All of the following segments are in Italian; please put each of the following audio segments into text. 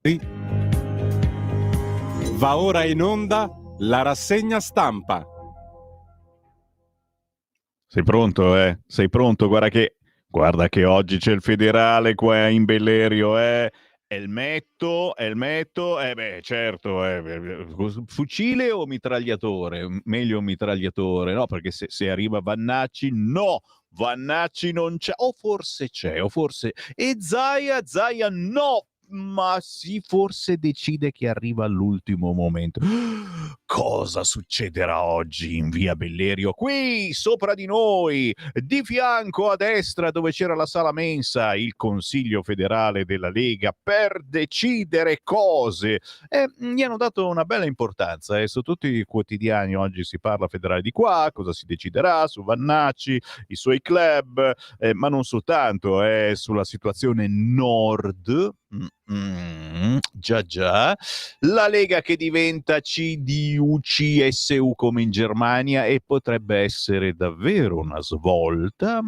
Sì. Va ora in onda la rassegna stampa. Sei pronto, eh? Sei pronto? Guarda che oggi c'è il federale qua in Bellerio, eh? Elmetto, certo, fucile o mitragliatore? Meglio mitragliatore, no? Perché se arriva Vannacci, no! Vannacci non c'è, o forse c'è, o forse... E Zaia no! Ma sì, forse decide che arriva all'ultimo momento. Cosa succederà oggi in via Bellerio? Qui, sopra di noi, di fianco a destra dove c'era la sala mensa, il Consiglio federale della Lega per decidere cose. E gli hanno dato una bella importanza. Su tutti i quotidiani oggi si parla federale di qua, cosa si deciderà su Vannacci, i suoi club, ma non soltanto, sulla situazione nord. Già, la Lega che diventa CDU, CSU come in Germania e potrebbe essere davvero una svolta.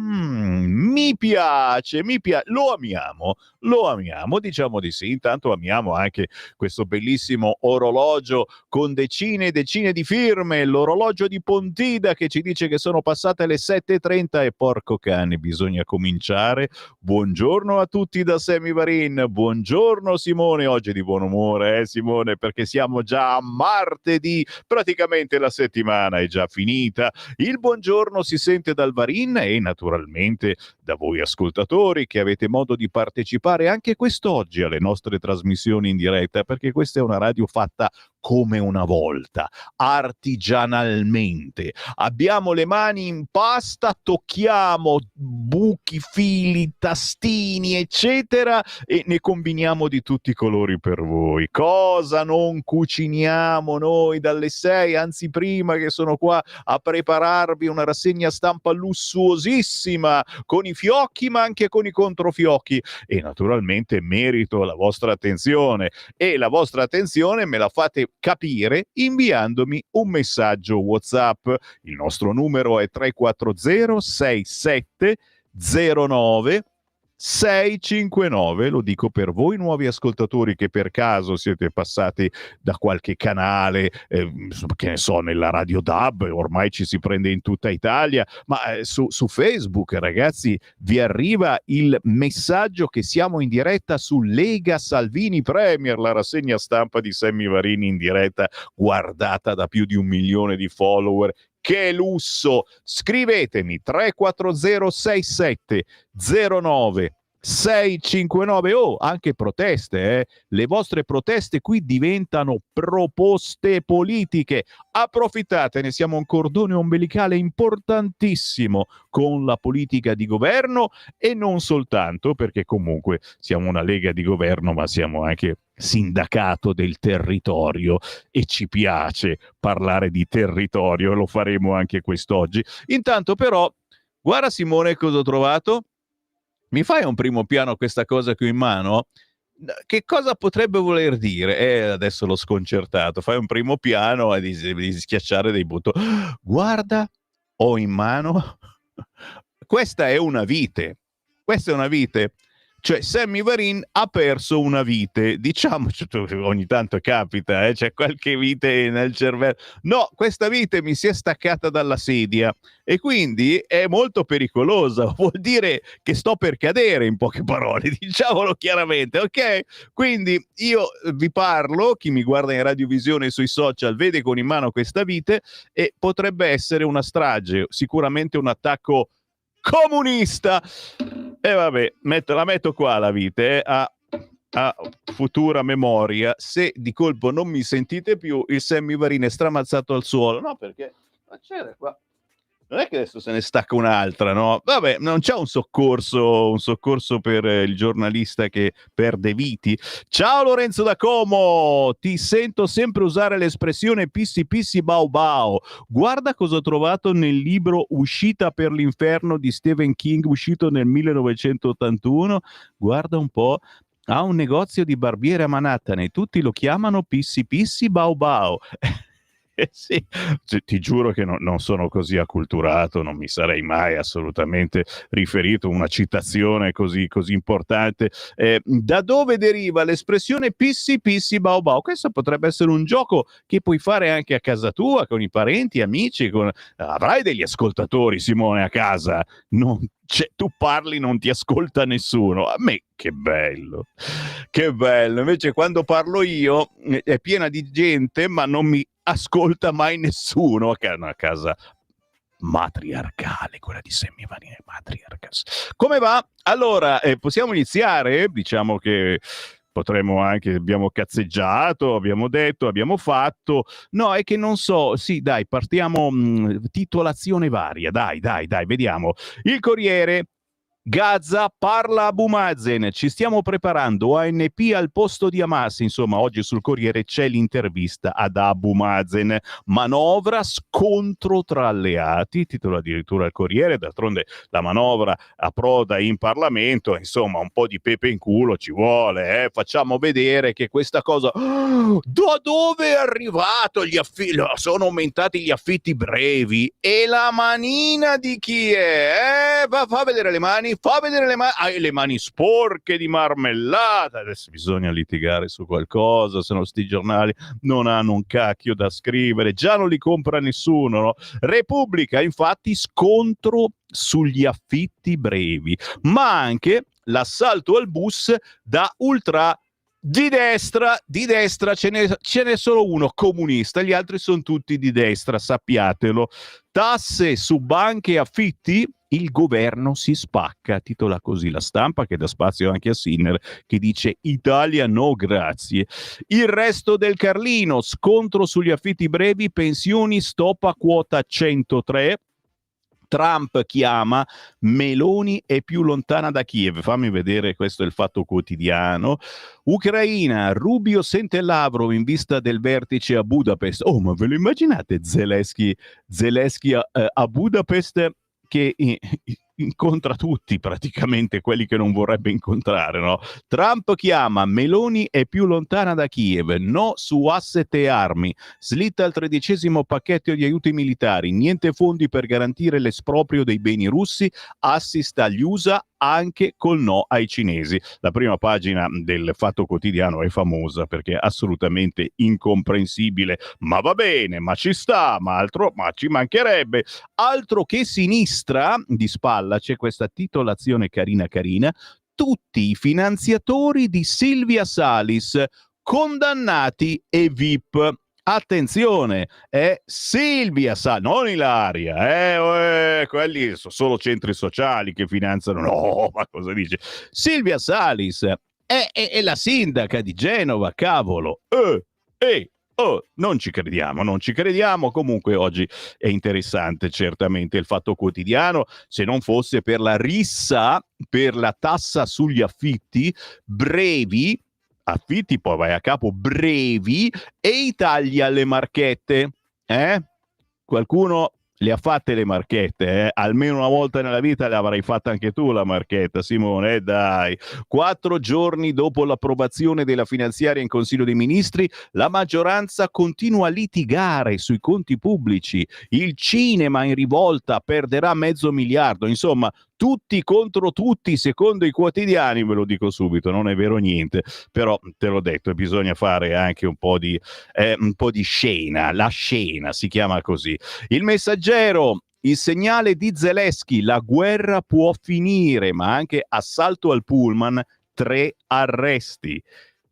Lo amiamo, diciamo di sì. Intanto amiamo anche questo bellissimo orologio con decine e decine di firme, l'orologio di Pontida che ci dice che sono passate le 7:30 e porco cane, bisogna cominciare. Buongiorno a tutti da Sammy Varin, buongiorno Simone, oggi di buon umore, Simone, perché siamo già a martedì, praticamente la settimana è già finita. Il buongiorno si sente dal Varin e naturalmente da voi ascoltatori che avete modo di partecipare anche quest'oggi alle nostre trasmissioni in diretta, perché questa è una radio fatta come una volta, artigianalmente. Abbiamo le mani in pasta, tocchiamo buchi, fili, tastini, eccetera, e ne combiniamo di tutti i colori per voi. Cosa non cuciniamo noi dalle 6, anzi prima, che sono qua a prepararvi una rassegna stampa lussuosissima con i fiocchi ma anche con i controfiocchi, e naturalmente merito la vostra attenzione, e la vostra attenzione me la fate capire inviandomi un messaggio WhatsApp. Il nostro numero è 340 67 09 659, lo dico per voi nuovi ascoltatori che per caso siete passati da qualche canale, che ne so, nella Radio DAB, ormai ci si prende in tutta Italia, ma su Facebook, ragazzi, vi arriva il messaggio che siamo in diretta su Lega Salvini Premier, la rassegna stampa di Sammy Varini in diretta, guardata da più di 1 milione di follower. Che lusso! Scrivetemi 34067 09 659 anche proteste, le vostre proteste qui diventano proposte politiche. Approfittatene, siamo un cordone ombelicale importantissimo con la politica di governo, e non soltanto, perché comunque siamo una lega di governo, ma siamo anche sindacato del territorio e ci piace parlare di territorio, lo faremo anche quest'oggi. Intanto però, guarda Simone cosa ho trovato. Mi fai un primo piano questa cosa qui in mano? Che cosa potrebbe voler dire? Adesso l'ho sconcertato. Fai un primo piano e di schiacciare dei bottoni. Guarda, ho in mano. Questa è una vite. Questa è una vite. Cioè, Sammy Varin ha perso una vite. Diciamo, ogni tanto capita, c'è qualche vite nel cervello. No, questa vite mi si è staccata dalla sedia e quindi è molto pericolosa. Vuol dire che sto per cadere, in poche parole, diciamolo chiaramente, ok? Quindi io vi parlo, chi mi guarda in radiovisione e sui social vede con in mano questa vite, e potrebbe essere una strage, sicuramente un attacco comunista. E vabbè, la metto qua la vite, a futura memoria. Se di colpo non mi sentite più, il Sammy Varin è stramazzato al suolo. No, perché ma c'era qua. Non è che adesso se ne stacca un'altra, no? Vabbè, non c'è un soccorso per il giornalista che perde viti. Ciao Lorenzo da Como, ti sento sempre usare l'espressione pissi pissi bau bau. Guarda cosa ho trovato nel libro Uscita per l'inferno di Stephen King, uscito nel 1981. Guarda un po'. Ha un negozio di barbiere a Manhattan e tutti lo chiamano pissi pissi bau bau. Sì, ti giuro che non sono così acculturato, non mi sarei mai assolutamente riferito a una citazione così importante. Da dove deriva l'espressione pissi pissi bau bau? Questo potrebbe essere un gioco che puoi fare anche a casa tua, con i parenti, amici, avrai degli ascoltatori, Simone, a casa. Tu parli, non ti ascolta nessuno. A me che bello, che bello. Invece quando parlo io è piena di gente, ma non mi ascolta mai nessuno. Una casa matriarcale, quella di Semivanini Matriarchas. Come va? Allora, possiamo iniziare? Diciamo che potremmo anche, abbiamo cazzeggiato, abbiamo detto, abbiamo fatto. No, è che non so. Sì, dai, partiamo. Titolazione varia. Dai, vediamo. Il Corriere. Gaza parla a Abu Mazen, ci stiamo preparando, ONP al posto di Hamas. Insomma, oggi sul Corriere c'è l'intervista ad Abu Mazen, manovra, scontro tra alleati, titola addirittura il Corriere. D'altronde la manovra approda in Parlamento, insomma un po' di pepe in culo ci vuole, facciamo vedere che questa cosa, da dove è arrivato sono aumentati gli affitti brevi, e la manina di chi è? Fa vedere le mani. Fa vedere le mani, le mani sporche di marmellata. Adesso bisogna litigare su qualcosa, se no sti giornali non hanno un cacchio da scrivere, già non li compra nessuno, no? Repubblica, infatti, scontro sugli affitti brevi, ma anche l'assalto al bus da ultra di destra ce n'è solo uno comunista, gli altri sono tutti di destra, sappiatelo. Tasse su banche e affitti, il governo si spacca, titola così La Stampa, che dà spazio anche a Sinner, che dice Italia no grazie. Il Resto del Carlino, scontro sugli affitti brevi, pensioni, stop a quota 103. Trump chiama, Meloni è più lontana da Kiev. Fammi vedere, questo è il Fatto Quotidiano. Ucraina, Rubio sente Lavrov in vista del vertice a Budapest. Oh, ma ve lo immaginate Zelensky a Budapest, che incontra tutti praticamente quelli che non vorrebbe incontrare, no? Trump chiama, Meloni è più lontana da Kiev, no su asset e armi, slitta il 13° pacchetto di aiuti militari, niente fondi per garantire l'esproprio dei beni russi, assist agli USA anche col no ai cinesi. La prima pagina del Fatto Quotidiano è famosa perché è assolutamente incomprensibile, ma va bene, ma ci sta, ma ci mancherebbe. Altro che sinistra, di spalla c'è questa titolazione carina, tutti i finanziatori di Silvia Salis condannati e VIP. Attenzione, è Silvia Salis, non Ilaria, quelli sono solo centri sociali che finanziano. No, ma cosa dice? Silvia Salis è la sindaca di Genova, cavolo. Non ci crediamo. Comunque oggi è interessante certamente il Fatto Quotidiano, se non fosse per la rissa per la tassa sugli affitti brevi, affitti poi vai a capo brevi, e i tagli alle marchette. Qualcuno le ha fatte le marchette, almeno una volta nella vita le avrai fatta anche tu la marchetta, Simone, dai. 4 giorni dopo l'approvazione della finanziaria in Consiglio dei Ministri, la maggioranza continua a litigare sui conti pubblici. Il cinema in rivolta, perderà $500 miliardi. Insomma, tutti contro tutti, secondo i quotidiani, ve lo dico subito, non è vero niente, però te l'ho detto, bisogna fare anche un po' di scena, la scena si chiama così. Il Messaggero, il segnale di Zelensky, la guerra può finire, ma anche assalto al pullman, 3 arresti.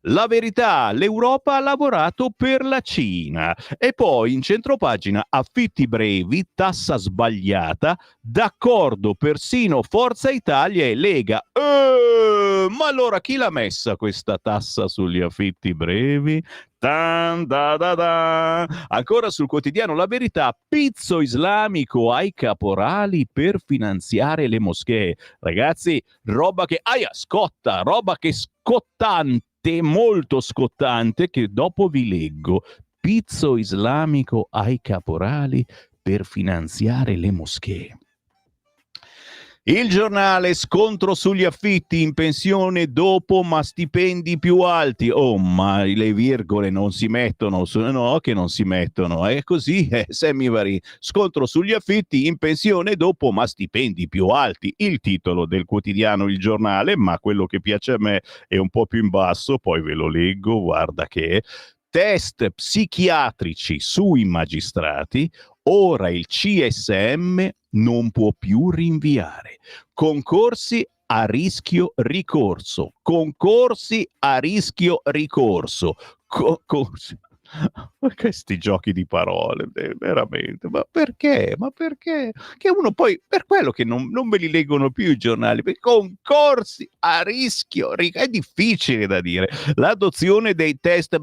La Verità, l'Europa ha lavorato per la Cina. E poi in centropagina, affitti brevi, tassa sbagliata, d'accordo persino Forza Italia e Lega. Ma allora chi l'ha messa questa tassa sugli affitti brevi? Ancora sul quotidiano La Verità, pizzo islamico ai caporali per finanziare le moschee. Ragazzi, roba che scotta, roba che scottante, molto scottante, che dopo vi leggo. Pizzo islamico ai caporali per finanziare le moschee. Il giornale, scontro sugli affitti, in pensione dopo ma stipendi più alti. Oh, ma le virgole non si mettono, no che non si mettono, è così, Semivari. Scontro sugli affitti, in pensione dopo ma stipendi più alti. Il titolo del quotidiano Il Giornale, ma quello che piace a me è un po' più in basso, poi ve lo leggo, guarda che test psichiatrici sui magistrati, ora il CSM non può più rinviare. Concorsi a rischio ricorso. Concorsi a rischio ricorso. Concorsi. Questi giochi di parole, veramente, ma perché? Ma perché? Che uno poi, per quello che non ve li leggono più i giornali, perché concorsi a rischio, è difficile da dire. L'adozione dei test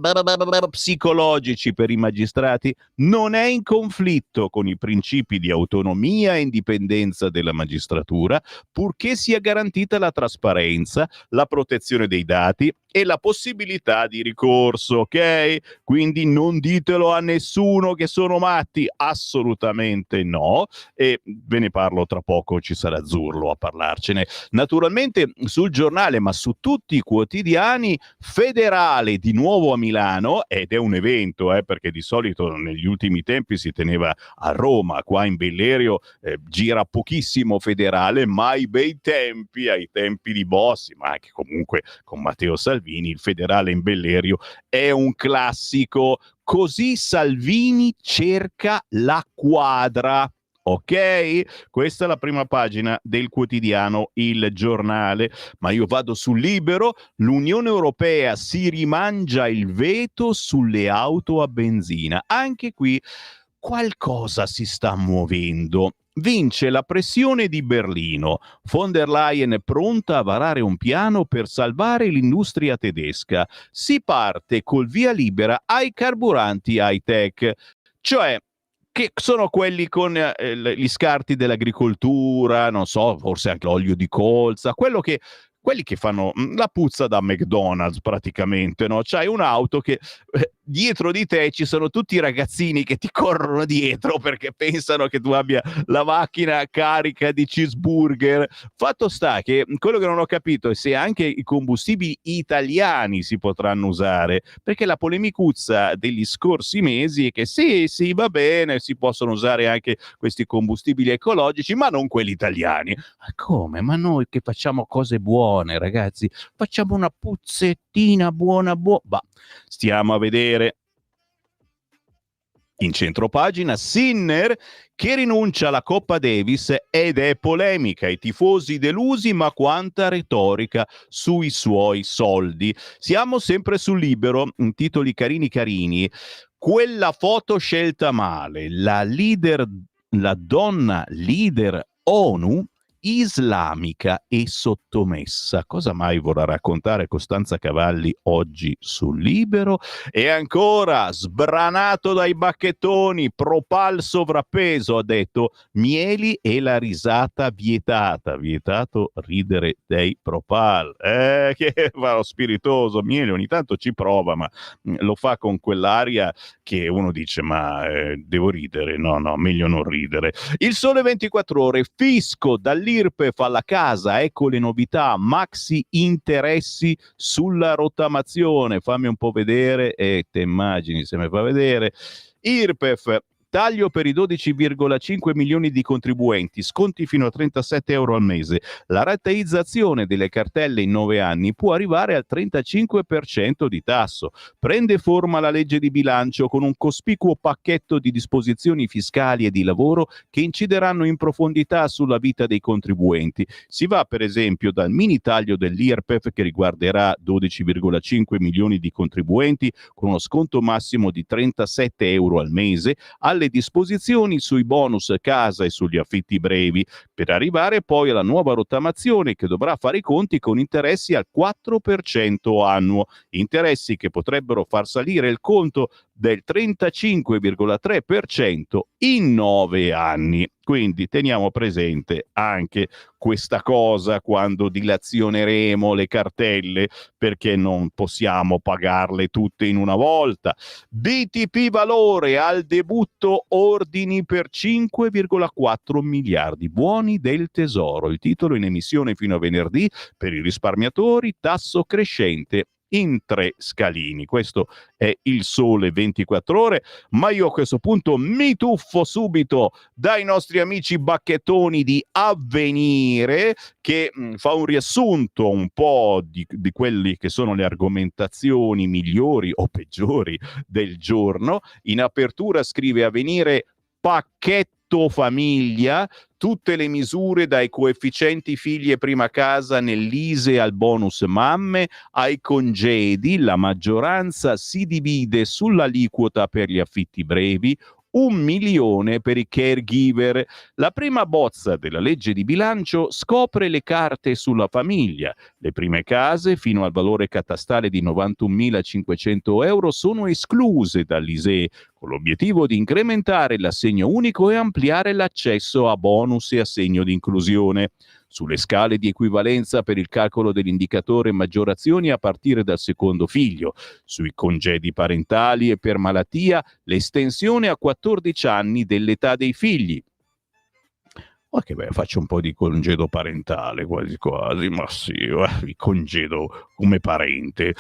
psicologici per i magistrati non è in conflitto con i principi di autonomia e indipendenza della magistratura, purché sia garantita la trasparenza, la protezione dei dati e la possibilità di ricorso, ok? Quindi non ditelo a nessuno che sono matti, assolutamente no, e ve ne parlo tra poco, ci sarà Zurlo a parlarcene. Naturalmente sul giornale, ma su tutti i quotidiani, Federale di nuovo a Milano, ed è un evento, perché di solito negli ultimi tempi si teneva a Roma, qua in Bellerio gira pochissimo Federale, ma ai bei tempi, ai tempi di Bossi, ma anche comunque con Matteo Salvini, il Federale in Bellerio è un classico. Così Salvini cerca la quadra. Ok? Questa è la prima pagina del quotidiano Il Giornale. Ma io vado sul Libero. L'Unione Europea si rimangia il veto sulle auto a benzina. Anche qui qualcosa si sta muovendo. Vince la pressione di Berlino. Von der Leyen è pronta a varare un piano per salvare l'industria tedesca. Si parte col via libera ai carburanti high-tech, cioè che sono quelli con gli scarti dell'agricoltura, non so, forse anche l'olio di colza, quelli che fanno la puzza da McDonald's praticamente, no? C'hai un'auto che dietro di te ci sono tutti i ragazzini che ti corrono dietro perché pensano che tu abbia la macchina carica di cheeseburger. Fatto sta che quello che non ho capito è se anche i combustibili italiani si potranno usare, perché la polemicuzza degli scorsi mesi è che sì, va bene, si possono usare anche questi combustibili ecologici, ma non quelli italiani. Ma come? Ma noi che facciamo cose buone, ragazzi, facciamo una puzzettina buona. Bah, stiamo a vedere. In centropagina, Sinner che rinuncia alla Coppa Davis ed è polemica. I tifosi delusi, ma quanta retorica sui suoi soldi. Siamo sempre sul Libero, in titoli carini. Quella foto scelta male, la donna leader ONU islamica e sottomessa. Cosa mai vorrà raccontare Costanza Cavalli oggi sul Libero? E ancora, sbranato dai bacchettoni, Propal sovrappeso, ha detto mieli e la risata vietata. Vietato ridere dei Propal. Che va lo spiritoso, Mieli ogni tanto ci prova, ma lo fa con quell'aria che uno dice ma devo ridere, no, meglio non ridere. Il Sole 24 Ore, fisco dall'IRPEF alla casa, ecco le novità, maxi interessi sulla rottamazione. Fammi un po' vedere e te immagini se mi fa vedere. IRPEF, taglio per i 12,5 milioni di contribuenti, sconti fino a 37 euro al mese. La rateizzazione delle cartelle in 9 anni può arrivare al 35% di tasso. Prende forma la legge di bilancio con un cospicuo pacchetto di disposizioni fiscali e di lavoro che incideranno in profondità sulla vita dei contribuenti. Si va per esempio dal mini taglio dell'IRPEF che riguarderà 12,5 milioni di contribuenti con uno sconto massimo di 37 euro al mese, alle disposizioni sui bonus casa e sugli affitti brevi, per arrivare poi alla nuova rottamazione che dovrà fare i conti con interessi al 4% annuo, interessi che potrebbero far salire il conto del 35,3% in 9 anni. Quindi teniamo presente anche questa cosa quando dilazioneremo le cartelle, perché non possiamo pagarle tutte in una volta. BTP Valore al debutto ordini per 5,4 miliardi, buoni del tesoro. Il titolo in emissione fino a venerdì per i risparmiatori, tasso crescente in 3 scalini. Questo è il Sole 24 Ore, ma io a questo punto mi tuffo subito dai nostri amici bacchettoni di Avvenire, che fa un riassunto un po' di quelli che sono le argomentazioni migliori o peggiori del giorno. In apertura scrive Avvenire: pacchetto famiglia, tutte le misure dai coefficienti figli e prima casa nell'ISEE al bonus mamme ai congedi, la maggioranza si divide sull'aliquota per gli affitti brevi, 1 milione per i caregiver. La prima bozza della legge di bilancio scopre le carte sulla famiglia. Le prime case fino al valore catastale di 91.500 euro sono escluse dall'ISEE, con l'obiettivo di incrementare l'assegno unico e ampliare l'accesso a bonus e assegno di inclusione. Sulle scale di equivalenza per il calcolo dell'indicatore maggiorazioni a partire dal secondo figlio. Sui congedi parentali e per malattia, l'estensione a 14 anni dell'età dei figli. Ok, beh, faccio un po' di congedo parentale, quasi quasi, ma sì, il congedo come parente.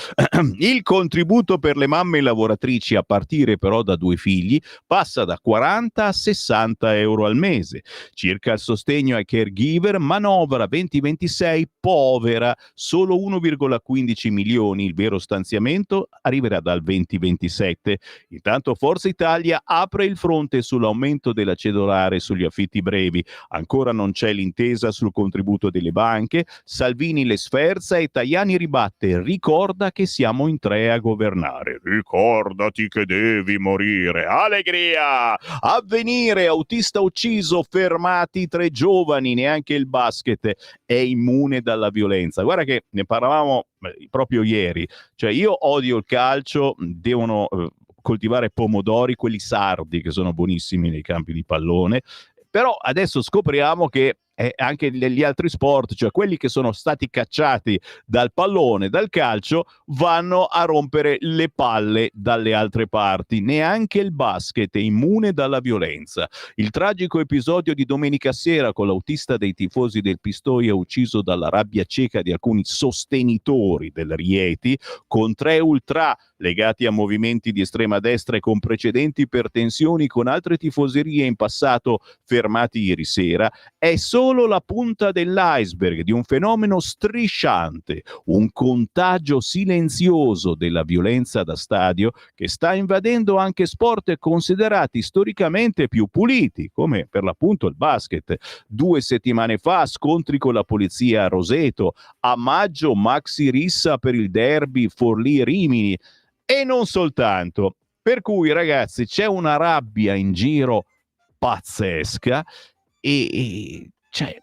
Il contributo per le mamme lavoratrici a partire però da 2 figli passa da 40 a 60 euro al mese. Circa il sostegno ai caregiver, manovra 2026 povera, solo 1,15 milioni, il vero stanziamento arriverà dal 2027. Intanto Forza Italia apre il fronte sull'aumento della cedolare sugli affitti brevi. Ancora non c'è l'intesa sul contributo delle banche, Salvini le sferza e Tajani ribatte: ricorda che siamo in 3 a governare. Ricordati che devi morire. Allegria! Avvenire, autista ucciso, fermati 3 giovani, neanche il basket è immune dalla violenza. Guarda che ne parlavamo proprio ieri, cioè io odio il calcio, devono coltivare pomodori, quelli sardi che sono buonissimi nei campi di pallone. Però adesso scopriamo che anche negli altri sport, cioè quelli che sono stati cacciati dal pallone, dal calcio, vanno a rompere le palle dalle altre parti. Neanche il basket è immune dalla violenza. Il tragico episodio di domenica sera con l'autista dei tifosi del Pistoia ucciso dalla rabbia cieca di alcuni sostenitori del Rieti, con 3 ultra legati a movimenti di estrema destra e con precedenti per tensioni con altre tifoserie in passato fermati ieri sera, è solo la punta dell'iceberg di un fenomeno strisciante, un contagio silenzioso della violenza da stadio che sta invadendo anche sport considerati storicamente più puliti, come per l'appunto il basket. 2 settimane fa scontri con la polizia a Roseto, a maggio maxi rissa per il derby Forlì-Rimini, e non soltanto. Per cui ragazzi c'è una rabbia in giro pazzesca e cioè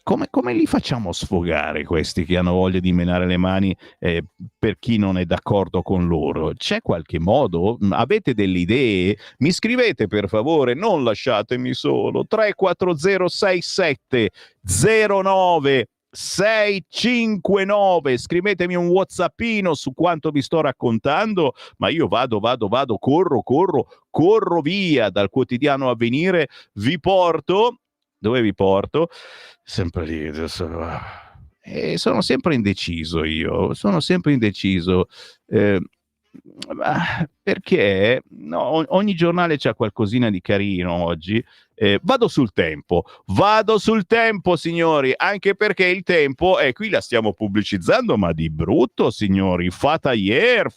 come li facciamo sfogare questi che hanno voglia di menare le mani per chi non è d'accordo con loro? C'è qualche modo? Avete delle idee? Mi scrivete per favore, non lasciatemi solo. 34067 09 659, scrivetemi un whatsappino su quanto vi sto raccontando, ma io corro via dal quotidiano Avvenire, vi porto, dove vi porto? Sempre lì adesso. E sono sempre indeciso perché no, ogni giornale c'ha qualcosina di carino oggi. Vado sul tempo signori, anche perché il Tempo, qui la stiamo pubblicizzando ma di brutto signori. Fataier,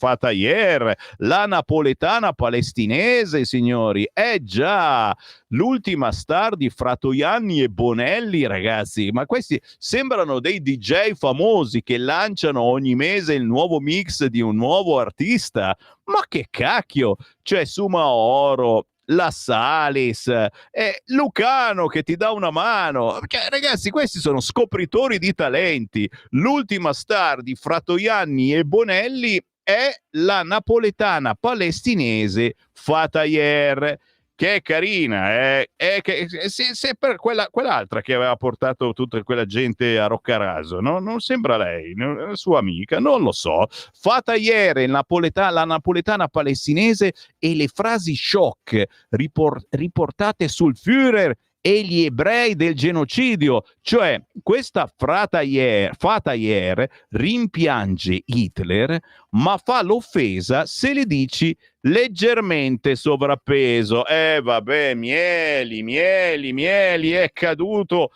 la napoletana palestinese signori, già, l'ultima star di Fratoianni e Bonelli ragazzi, ma questi sembrano dei DJ famosi che lanciano ogni mese il nuovo mix di un nuovo artista. Ma che cacchio, c'è Sumaoro, La Salis, Lucano che ti dà una mano, cioè, ragazzi questi sono scopritori di talenti. L'ultima star di Fratoianni e Bonelli è la napoletana palestinese Fatah, che è carina, se per quell'altra che aveva portato tutta quella gente a Roccaraso, no? Non sembra lei, sua amica, non lo so. Fatah, la napoletana palestinese, e le frasi shock riportate sul Führer e gli ebrei del genocidio, cioè questa Fatah rimpiange Hitler, ma fa l'offesa se le dici leggermente sovrappeso. Vabbè, mieli, è caduto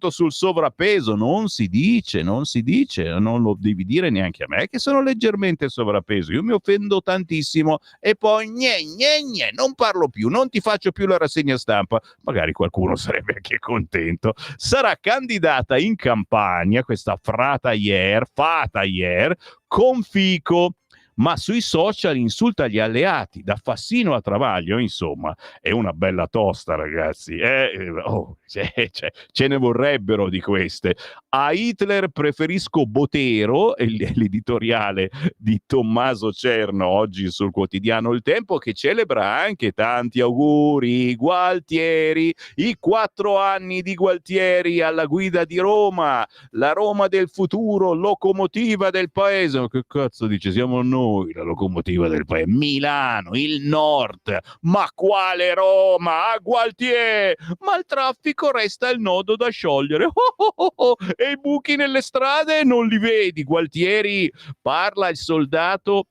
sul sovrappeso. Non si dice, non lo devi dire neanche a me che sono leggermente sovrappeso. Io mi offendo tantissimo e poi non parlo più, non ti faccio più la rassegna stampa. Magari qualcuno sarebbe anche contento. Sarà candidata in campagna questa Fatah, con Fico, ma sui social insulta gli alleati, da Fassino a Travaglio, insomma, è una bella tosta, ragazzi. Ce ne vorrebbero di queste. A Hitler preferisco Botero, l'editoriale di Tommaso Cerno, oggi sul quotidiano Il Tempo, che celebra anche tanti auguri. Gualtieri, i 4 anni di Gualtieri alla guida di Roma, la Roma del futuro, locomotiva del paese. Ma che cazzo dice? Siamo noi la locomotiva del paese. Milano, il nord. Ma quale Roma? A Gualtieri! Ma il traffico resta il nodo da sciogliere. E i buchi nelle strade non li vedi. Gualtieri, parla il soldato.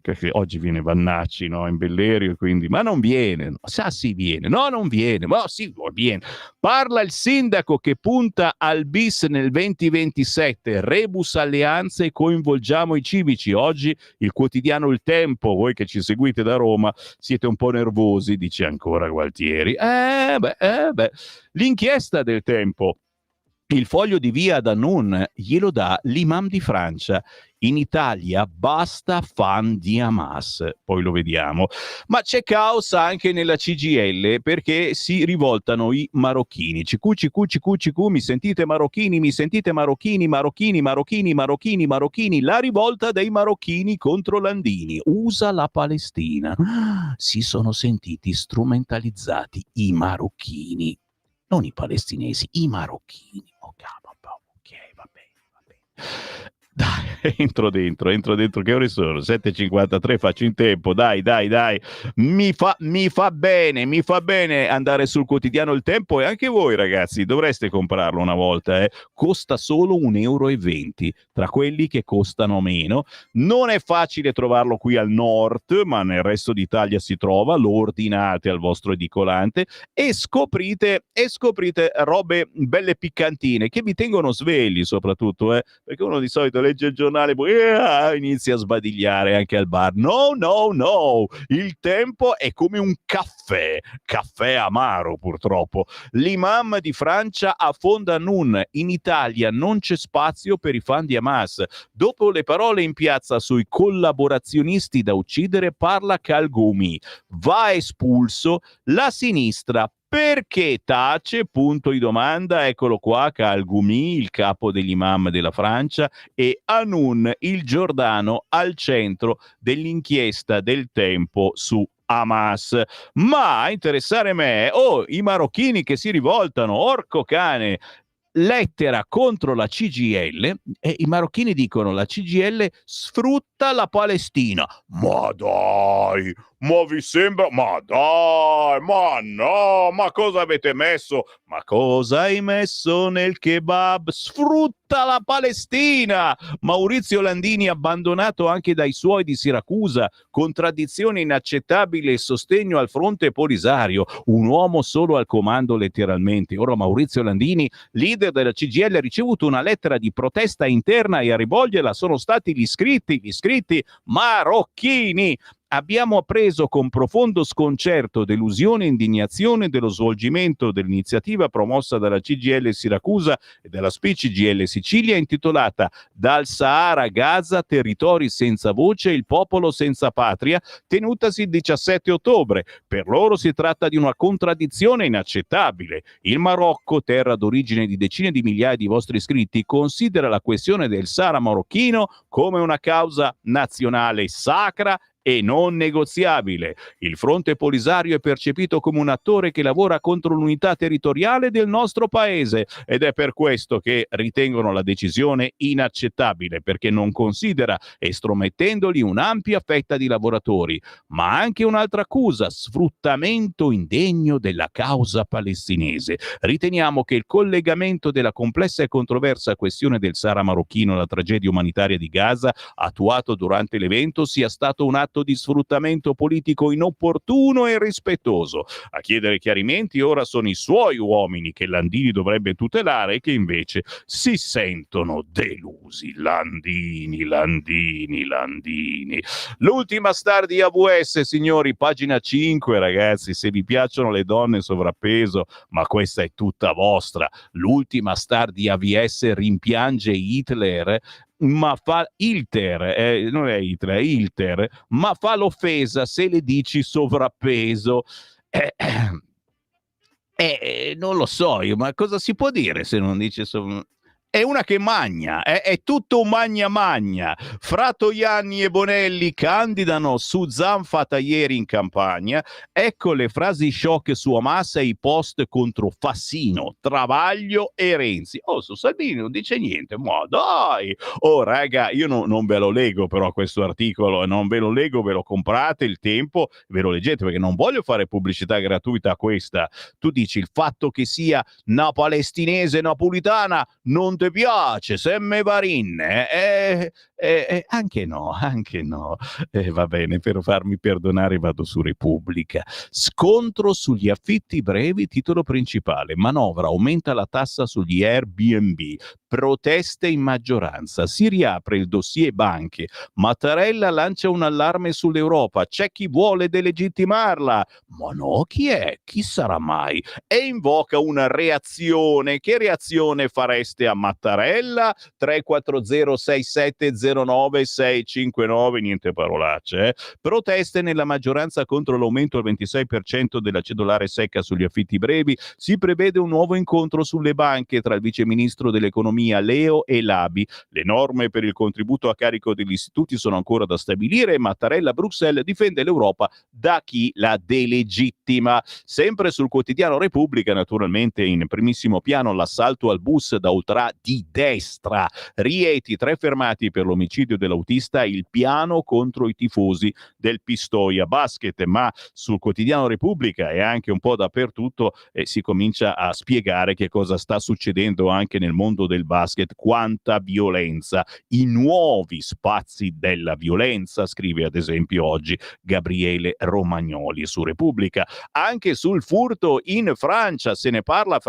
Che oggi viene Vannacci, no? In Bellerio, quindi, ma non viene, Sassi viene, no, non viene, ma sì, viene. Parla il sindaco che punta al bis nel 2027, rebus alleanze, coinvolgiamo i civici. Oggi il quotidiano Il Tempo, voi che ci seguite da Roma siete un po' nervosi, dice ancora Gualtieri. L'inchiesta del Tempo. Il foglio di via ad Annun glielo dà l'imam di Francia. In Italia basta fan di Hamas, poi lo vediamo. Ma c'è caos anche nella CGIL, perché si rivoltano i marocchini. Cicu, mi sentite marocchini, la rivolta dei marocchini contro Landini. Usa la Palestina. Si sono sentiti strumentalizzati i marocchini. Non i palestinesi, i marocchini. Ok, va bene. Dai, entro dentro. Che ore sono? 7:53, faccio in tempo. Dai. Mi fa bene andare sul quotidiano Il Tempo, e anche voi, ragazzi, dovreste comprarlo una volta. Costa solo 1,20 €, tra quelli che costano meno. Non è facile trovarlo qui al nord, ma nel resto d'Italia si trova. Lo ordinate al vostro edicolante e scoprite robe belle piccantine che vi tengono svegli, soprattutto, perché uno di solito legge il giornale e poi inizia a sbadigliare anche al bar. No, Il Tempo è come un caffè amaro, purtroppo. L'imam di Francia affonda Annun. In Italia non c'è spazio per i fan di Hamas. Dopo le parole in piazza sui collaborazionisti da uccidere, parla Kalgoumi. Va espulso. La sinistra perché tace? Punto di domanda. Eccolo qua, Kalgoumi, il capo degli imam della Francia, e Annun, il Giordano, al centro dell'inchiesta del Tempo su Hamas. Ma a interessare me, i marocchini che si rivoltano, orco cane. Lettera contro la CGIL, e i marocchini dicono: la CGIL sfrutta la Palestina. Ma dai, ma vi sembra? Ma dai, ma no, ma cosa avete messo? Ma cosa hai messo nel kebab? Sfrutta la Palestina! Maurizio Landini abbandonato anche dai suoi di Siracusa, contraddizione inaccettabile e sostegno al fronte polisario, un uomo solo al comando letteralmente. Ora Maurizio Landini, leader della CGIL, ha ricevuto una lettera di protesta interna, e a rivolgerla sono stati gli iscritti marocchini. abbiamo appreso con profondo sconcerto, delusione e indignazione dello svolgimento dell'iniziativa promossa dalla CGIL Siracusa e dalla SPI-CGIL Sicilia intitolata Dal Sahara a Gaza, territori senza voce, il popolo senza patria, tenutasi il 17 ottobre. Per loro si tratta di una contraddizione inaccettabile. Il Marocco, terra d'origine di decine di migliaia di vostri iscritti, considera la questione del Sahara marocchino come una causa nazionale sacra e non negoziabile. Il Fronte Polisario è percepito come un attore che lavora contro l'unità territoriale del nostro paese ed è per questo che ritengono la decisione inaccettabile, perché non considera estromettendoli un'ampia fetta di lavoratori, ma anche un'altra accusa: sfruttamento indegno della causa palestinese. Riteniamo che il collegamento della complessa e controversa questione del Sahara marocchino alla tragedia umanitaria di Gaza, attuato durante l'evento, sia stato un atto di sfruttamento politico inopportuno e irrispettoso. A chiedere chiarimenti ora sono i suoi uomini, che Landini dovrebbe tutelare e che invece si sentono delusi. Landini, Landini, Landini. L'ultima star di AVS, signori, pagina 5, ragazzi, se vi piacciono le donne sovrappeso, ma questa è tutta vostra. L'ultima star di AVS rimpiange Hitler, ma fa Ilter, non è Hitler, è Ilter, ma fa l'offesa se le dici sovrappeso. Non lo so io, ma cosa si può dire se non dice è una che magna, è tutto un magna magna. Fratoianni e Bonelli candidano Suzan fatta ieri in campagna. Ecco le frasi shock su Hamas e i post contro Fassino, Travaglio e Renzi. Oh, su Salvini non dice niente, ma dai! Oh, raga, io non ve lo leggo però questo articolo, non ve lo leggo, ve lo comprate il tempo, ve lo leggete, perché non voglio fare pubblicità gratuita a questa. Tu dici il fatto che sia una palestinese napolitana non ti piace, Semme Varin, anche no, va bene, per farmi perdonare vado su Repubblica. Scontro sugli affitti brevi, titolo principale: manovra aumenta la tassa sugli Airbnb, proteste in maggioranza, si riapre il dossier banche, Mattarella lancia un allarme sull'Europa, c'è chi vuole delegittimarla, ma no, chi è? Chi sarà mai? E invoca una reazione. Che reazione fareste a Mattarella? 3406709 niente parolacce. Proteste nella maggioranza contro l'aumento al 26% della cedolare secca sugli affitti brevi. Si prevede un nuovo incontro sulle banche tra il viceministro dell'economia Leo e l'ABI. Le norme per il contributo a carico degli istituti sono ancora da stabilire e Mattarella a Bruxelles difende l'Europa da chi la delegittima. Sempre sul quotidiano Repubblica, naturalmente in primissimo piano l'assalto al bus da ultra di destra. Rieti, 3 fermati per l'omicidio dell'autista, il piano contro i tifosi del Pistoia Basket. Ma sul quotidiano Repubblica e anche un po' dappertutto si comincia a spiegare che cosa sta succedendo anche nel mondo del basket, quanta violenza, i nuovi spazi della violenza, scrive ad esempio oggi Gabriele Romagnoli su Repubblica. Anche sul furto in Francia se ne parla,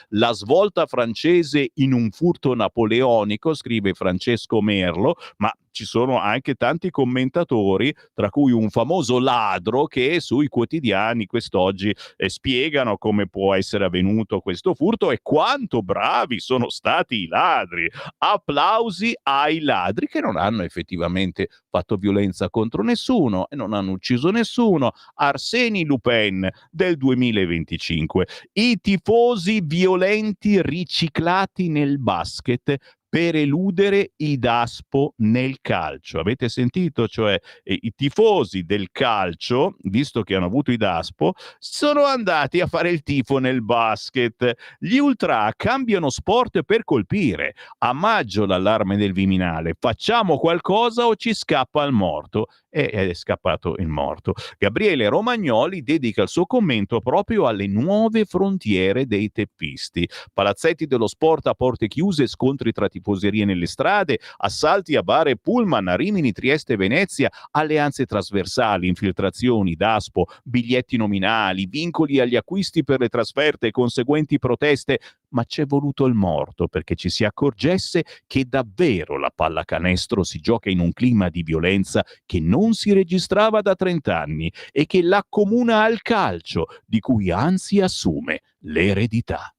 la svolta francese in un furto napoleonico, scrive Francesco Merlo, ma ci sono anche tanti commentatori, tra cui un famoso ladro, che sui quotidiani quest'oggi spiegano come può essere avvenuto questo furto e quanto bravi sono stati i ladri. Applausi ai ladri che non hanno effettivamente fatto violenza contro nessuno e non hanno ucciso nessuno. Arsène Lupin del 2025. I tifosi violenti riciclati nel basket per eludere i DASPO nel calcio. Avete sentito? Cioè i tifosi del calcio, visto che hanno avuto i DASPO, sono andati a fare il tifo nel basket. Gli ultra cambiano sport per colpire. A maggio l'allarme del Viminale: facciamo qualcosa o ci scappa il morto. E è scappato il morto. Gabriele Romagnoli dedica il suo commento proprio alle nuove frontiere dei teppisti. Palazzetti dello sport a porte chiuse, scontri tra tifoserie nelle strade, assalti a bar e pullman a Rimini, Trieste e Venezia, alleanze trasversali, infiltrazioni, DASPO, biglietti nominali, vincoli agli acquisti per le trasferte e conseguenti proteste. Ma c'è voluto il morto perché ci si accorgesse che davvero la pallacanestro si gioca in un clima di violenza che non non si registrava da 30 anni e che l'accomuna al calcio, di cui anzi assume l'eredità.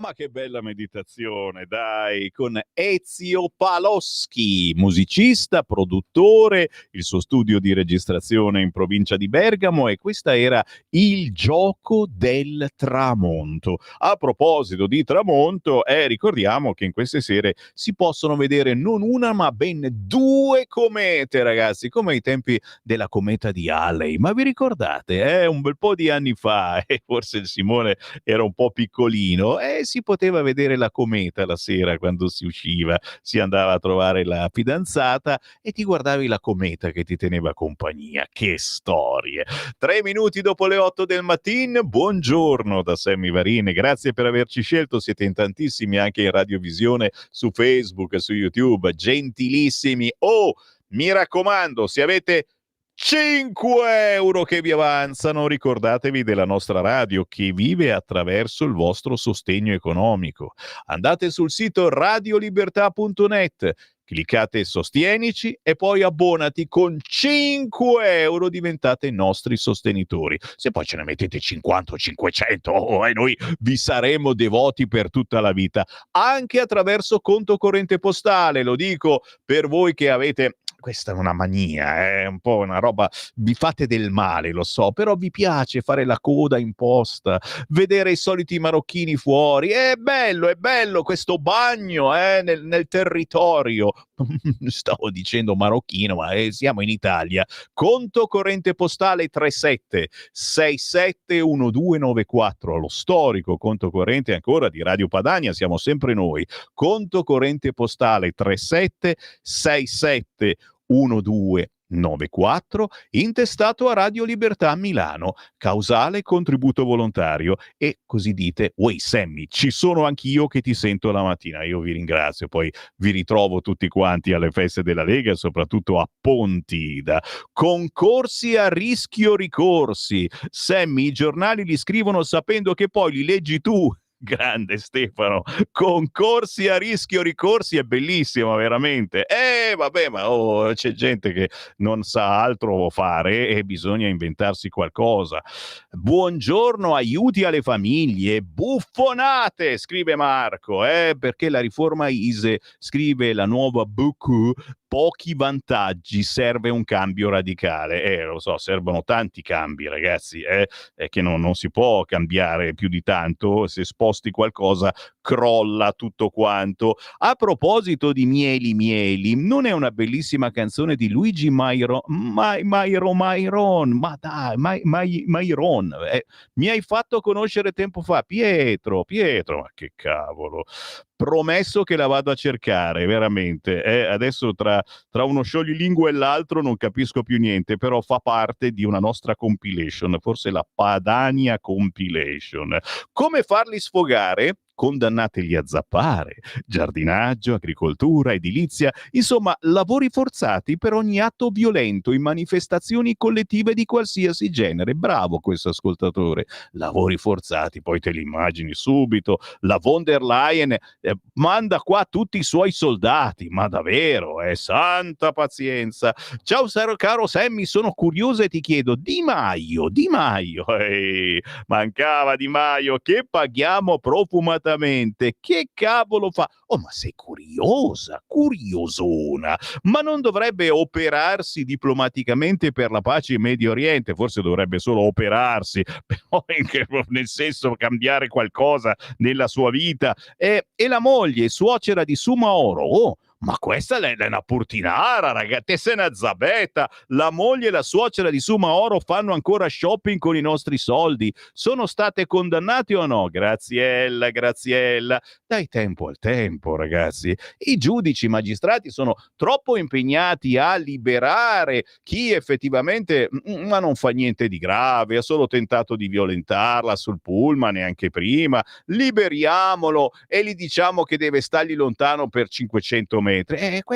Ma che bella meditazione, dai, con Ezio Paloschi, musicista, produttore, il suo studio di registrazione in provincia di Bergamo, e questa era Il gioco del tramonto. A proposito di tramonto, ricordiamo che in queste sere si possono vedere non una ma ben 2 comete, ragazzi, come ai tempi della cometa di Halley. Ma vi ricordate? Un bel po' di anni fa, e forse il Simone era un po' piccolino, e si poteva vedere la cometa la sera quando si usciva, si andava a trovare la fidanzata e ti guardavi la cometa che ti teneva compagnia. Che storie! 3 minuti dopo le 8 del mattino, buongiorno da Sammy Varin, grazie per averci scelto, siete in tantissimi anche in radiovisione, su Facebook, su YouTube, gentilissimi. Oh, mi raccomando, se avete 5 euro che vi avanzano, ricordatevi della nostra radio che vive attraverso il vostro sostegno economico. Andate sul sito radiolibertà.net, cliccate Sostienici e poi abbonati. Con 5 euro diventate nostri sostenitori. Se poi ce ne mettete 50 o 500, noi vi saremo devoti per tutta la vita, anche attraverso conto corrente postale. Lo dico per voi che avete, questa è una mania, è un po' una roba, vi fate del male, lo so, però vi piace fare la coda in posta, vedere i soliti marocchini fuori. È bello questo bagno nel territorio. Stavo dicendo marocchino, ma siamo in Italia. Conto corrente postale 37 67 1294, lo storico conto corrente ancora di Radio Padania, siamo sempre noi. Conto corrente postale 37 67 1294, intestato a Radio Libertà Milano, causale contributo volontario. E così dite: "Uè Sammy, ci sono anch'io che ti sento la mattina". Io vi ringrazio, poi vi ritrovo tutti quanti alle feste della Lega, soprattutto a Pontida. Concorsi a rischio ricorsi. Sammy, i giornali li scrivono sapendo che poi li leggi tu. Grande Stefano, concorsi a rischio ricorsi è bellissimo veramente. Vabbè, ma c'è gente che non sa altro fare e bisogna inventarsi qualcosa. Buongiorno, aiuti alle famiglie, buffonate, scrive Marco, perché la riforma ISE, scrive la nuova BQ, pochi vantaggi, serve un cambio radicale. Lo so, servono tanti cambi, ragazzi, che non si può cambiare più di tanto, se sposti qualcosa crolla tutto quanto. A proposito di Mieli Mieli, non è una bellissima canzone di Luigi Mairon? Ma dai, Mairon, mi hai fatto conoscere tempo fa, Pietro, ma che cavolo. Promesso che la vado a cercare, veramente. Adesso tra uno scioglilingue e l'altro non capisco più niente, però fa parte di una nostra compilation, forse la Padania Compilation. Come farli sfogare? Condannateli a zappare. Giardinaggio, agricoltura, edilizia, insomma, lavori forzati per ogni atto violento in manifestazioni collettive di qualsiasi genere. Bravo questo ascoltatore. Lavori forzati, poi te li immagini subito. La von der Leyen manda qua tutti i suoi soldati, ma davvero, santa pazienza. Ciao caro Sammy, sono curiosa e ti chiedo, Di Maio, mancava Di Maio, che paghiamo profumatamente, che cavolo fa? Oh, ma sei curiosona, ma non dovrebbe operarsi diplomaticamente per la pace in Medio Oriente? Forse dovrebbe solo operarsi, però nel senso cambiare qualcosa nella sua vita. E la moglie, suocera di Sumaoro, ma questa è una purtinara, ragazzi, se ne zabetta. La moglie e la suocera di Sumaoro fanno ancora shopping con i nostri soldi. Sono state condannate o no? Graziella. Dai tempo al tempo, ragazzi. I giudici, i magistrati sono troppo impegnati a liberare chi effettivamente ma non fa niente di grave, ha solo tentato di violentarla sul pullman e anche prima. Liberiamolo e gli diciamo che deve stargli lontano per 500 metri.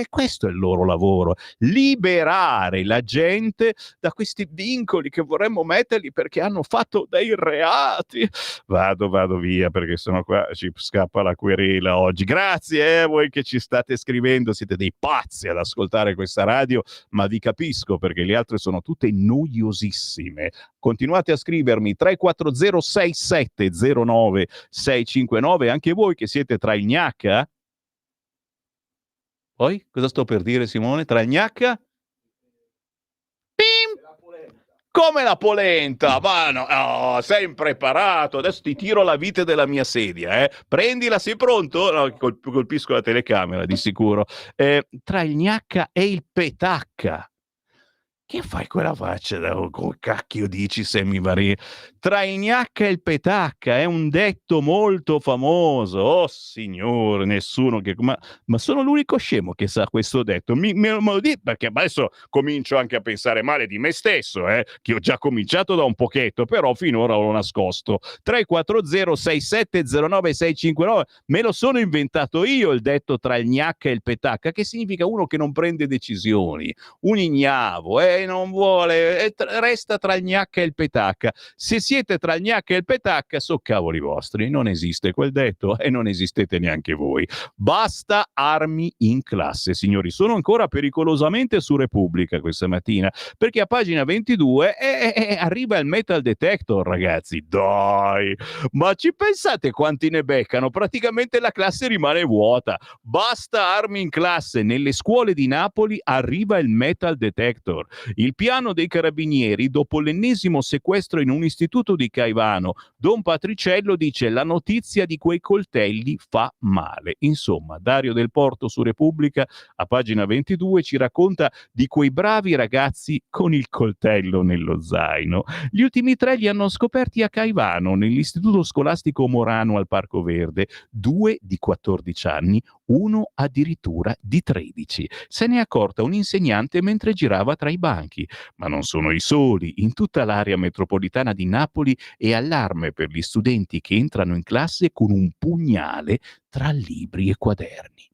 Questo è il loro lavoro, liberare la gente da questi vincoli che vorremmo metterli perché hanno fatto dei reati. Vado via perché sennò qua ci scappa la querela oggi. Grazie a voi che ci state scrivendo, siete dei pazzi ad ascoltare questa radio, ma vi capisco perché le altre sono tutte noiosissime. Continuate a scrivermi 340 6709 659, anche voi che siete tra il gnacca. Poi cosa sto per dire, Simone? Tra il gnacca? Pim! Come la polenta? Ma no, sei impreparato. Adesso ti tiro la vite della mia sedia, Prendila, sei pronto? No, colpisco la telecamera, di sicuro. Tra il gnacca e il petacca. Che fai quella faccia? Come cacchio dici semivarie? Tra il gnacca e il petacca è un detto molto famoso. Oh signore, nessuno che... Ma sono l'unico scemo che sa questo detto. Me lo dico perché adesso comincio anche a pensare male di me stesso, che ho già cominciato da un pochetto, però finora l'ho nascosto. 340 6709 659, me lo sono inventato io il detto tra il gnacca e il petacca, che significa uno che non prende decisioni, un ignavo, non vuole, resta tra il gnacca e il petacca. Se siete tra il gnacca e il petacca, so cavoli vostri, non esiste quel detto e non esistete neanche voi. Basta armi in classe, signori. Sono ancora pericolosamente su Repubblica questa mattina, perché a pagina 22 arriva il metal detector, ragazzi. Dai, ma ci pensate quanti ne beccano? Praticamente la classe rimane vuota. Basta armi in classe. Nelle scuole di Napoli arriva il metal detector. Il piano dei carabinieri, dopo l'ennesimo sequestro in un istituto di Caivano, Don Patriciello dice: la notizia di quei coltelli fa male. Insomma, Dario Del Porto su Repubblica a pagina 22 ci racconta di quei bravi ragazzi con il coltello nello zaino. Gli ultimi 3 li hanno scoperti a Caivano, nell'istituto scolastico Morano al Parco Verde, 2 di 14 anni, uno addirittura di 13. Se ne è accorta un insegnante mentre girava tra i banchi. Ma non sono i soli. In tutta l'area metropolitana di Napoli è allarme per gli studenti che entrano in classe con un pugnale tra libri e quaderni.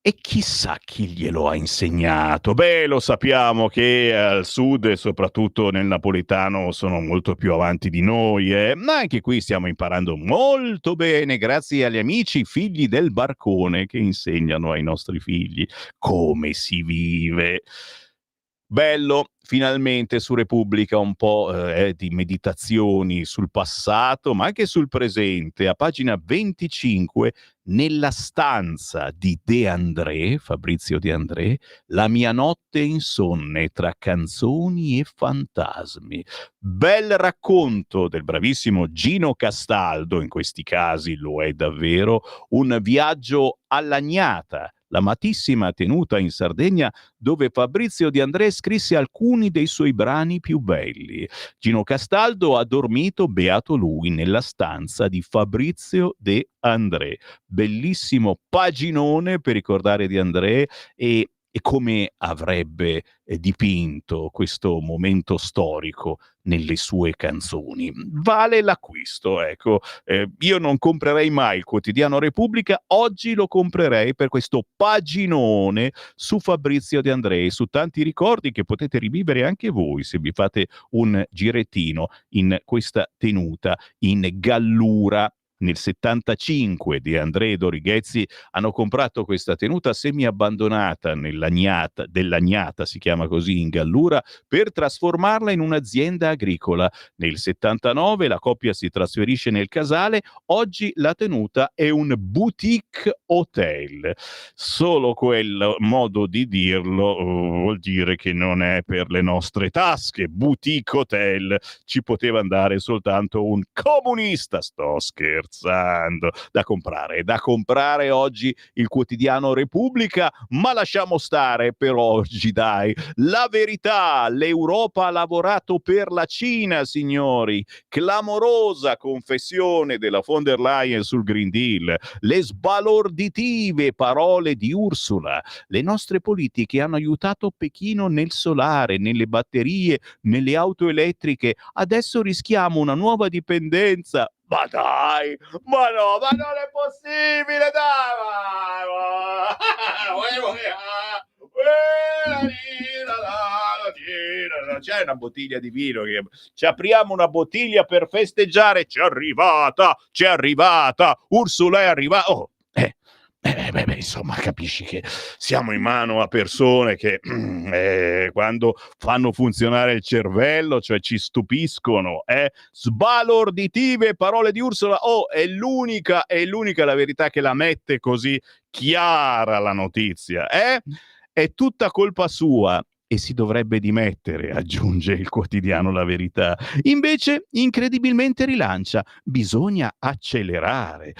E chissà chi glielo ha insegnato. Beh, lo sappiamo che al sud e soprattutto nel napoletano sono molto più avanti di noi, ma anche qui stiamo imparando molto bene grazie agli amici figli del barcone che insegnano ai nostri figli come si vive. Bello, finalmente su Repubblica un po' di meditazioni sul passato, ma anche sul presente. A pagina 25, nella stanza di De André, Fabrizio De André, la mia notte insonne tra canzoni e fantasmi. Bel racconto del bravissimo Gino Castaldo, in questi casi lo è davvero, un viaggio all'Agnata, l'amatissima tenuta in Sardegna dove Fabrizio De André scrisse alcuni dei suoi brani più belli. Gino Castaldo ha dormito, beato lui, nella stanza di Fabrizio De André. Bellissimo paginone per ricordare De André e come avrebbe dipinto questo momento storico nelle sue canzoni. Vale l'acquisto, ecco. Io non comprerei mai il quotidiano Repubblica, oggi lo comprerei per questo paginone su Fabrizio De André, su tanti ricordi che potete rivivere anche voi se vi fate un girettino in questa tenuta in Gallura. Nel 75 De André e Dorighezzi hanno comprato questa tenuta semi-abbandonata dell'Agnata, si chiama così in Gallura, per trasformarla in un'azienda agricola. Nel 79 la coppia si trasferisce nel Casale, oggi la tenuta è un boutique hotel. Solo quel modo di dirlo vuol dire che non è per le nostre tasche. Boutique hotel, ci poteva andare soltanto un comunista. Sto scherzando. Da comprare oggi il quotidiano Repubblica, ma lasciamo stare per oggi, dai. La Verità, l'Europa ha lavorato per la Cina, signori. Clamorosa confessione della von der Leyen sul Green Deal, le sbalorditive parole di Ursula. Le nostre politiche hanno aiutato Pechino nel solare, nelle batterie, nelle auto elettriche. Adesso rischiamo una nuova dipendenza. Ma dai, ma no, ma non è possibile, dai! C'è una bottiglia di vino che ci apriamo una bottiglia per festeggiare. C'è arrivata, Ursula è arrivata. Oh, insomma, capisci che siamo in mano a persone che quando fanno funzionare il cervello, cioè ci stupiscono. Sbalorditive parole di Ursula. Oh, è l'unica la verità che la mette così chiara la notizia. È tutta colpa sua. E si dovrebbe dimettere, aggiunge il quotidiano La Verità. Invece, incredibilmente rilancia. Bisogna accelerare.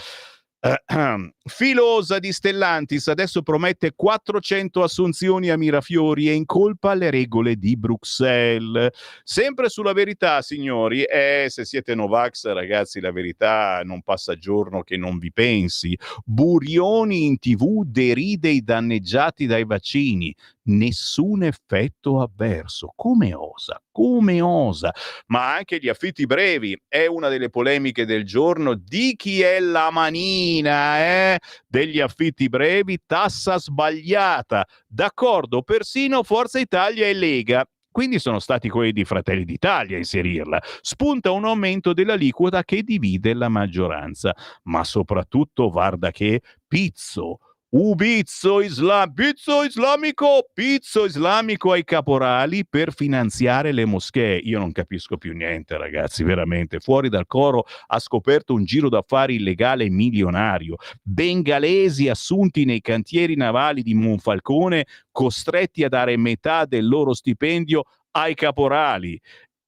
Filosa di Stellantis adesso promette 400 assunzioni a Mirafiori e incolpa le regole di Bruxelles. Sempre sulla Verità, signori, se siete Novax, ragazzi, la Verità non passa giorno che non vi pensi. Burioni in TV deride i danneggiati dai vaccini. Nessun effetto avverso. Come osa? Ma anche gli affitti brevi è una delle polemiche del giorno. Di chi è la manina degli affitti brevi? Tassa sbagliata. D'accordo, persino Forza Italia e Lega. Quindi sono stati quelli di Fratelli d'Italia a inserirla. Spunta un aumento dell'aliquota che divide la maggioranza. Ma soprattutto, guarda che pizzo pizzo islamico ai caporali per finanziare le moschee. Io non capisco più niente, ragazzi, veramente. Fuori dal coro ha scoperto un giro d'affari illegale milionario. Bengalesi assunti nei cantieri navali di Monfalcone, costretti a dare metà del loro stipendio ai caporali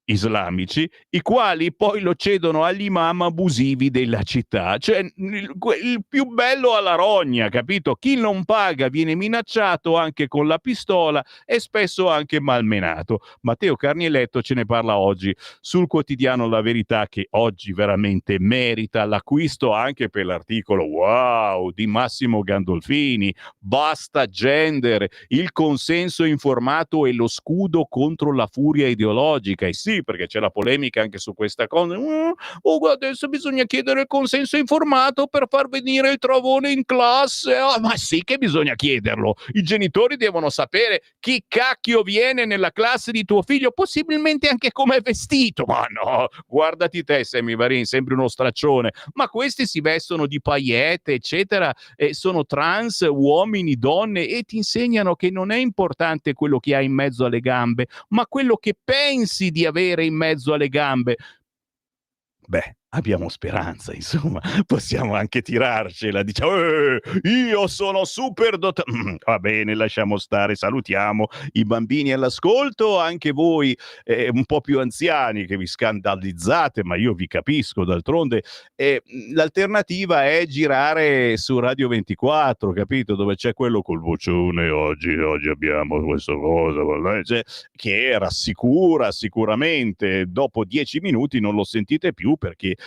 islamici, i quali poi lo cedono agli imam abusivi della città. Cioè il più bello alla rogna, capito? Chi non paga viene minacciato anche con la pistola e spesso anche malmenato. Matteo Carnieletto ce ne parla oggi sul quotidiano La Verità, che oggi veramente merita l'acquisto anche per l'articolo wow di Massimo Gandolfini. Basta gender, il consenso informato è lo scudo contro la furia ideologica. E sì, sì, perché c'è la polemica anche su questa cosa. Guarda, adesso bisogna chiedere il consenso informato per far venire il trovone in classe. Ma sì che bisogna chiederlo. I genitori devono sapere chi cacchio viene nella classe di tuo figlio, possibilmente anche come è vestito. Ma no, guardati te, Sammy Varin, sembri uno straccione. Ma questi si vestono di paillette, eccetera, e sono trans, uomini, donne, e ti insegnano che non è importante quello che hai in mezzo alle gambe, ma quello che pensi di avere in mezzo alle gambe. Beh, abbiamo speranza, insomma, possiamo anche tirarcela, diciamo, io sono super dotato. Va bene, lasciamo stare, salutiamo i bambini all'ascolto, anche voi un po' più anziani che vi scandalizzate, ma io vi capisco, d'altronde l'alternativa è girare su Radio 24, capito? Dove c'è quello col vocione, oggi abbiamo questa cosa, cioè, che rassicura sicuramente. Dopo 10 minuti non lo sentite più perché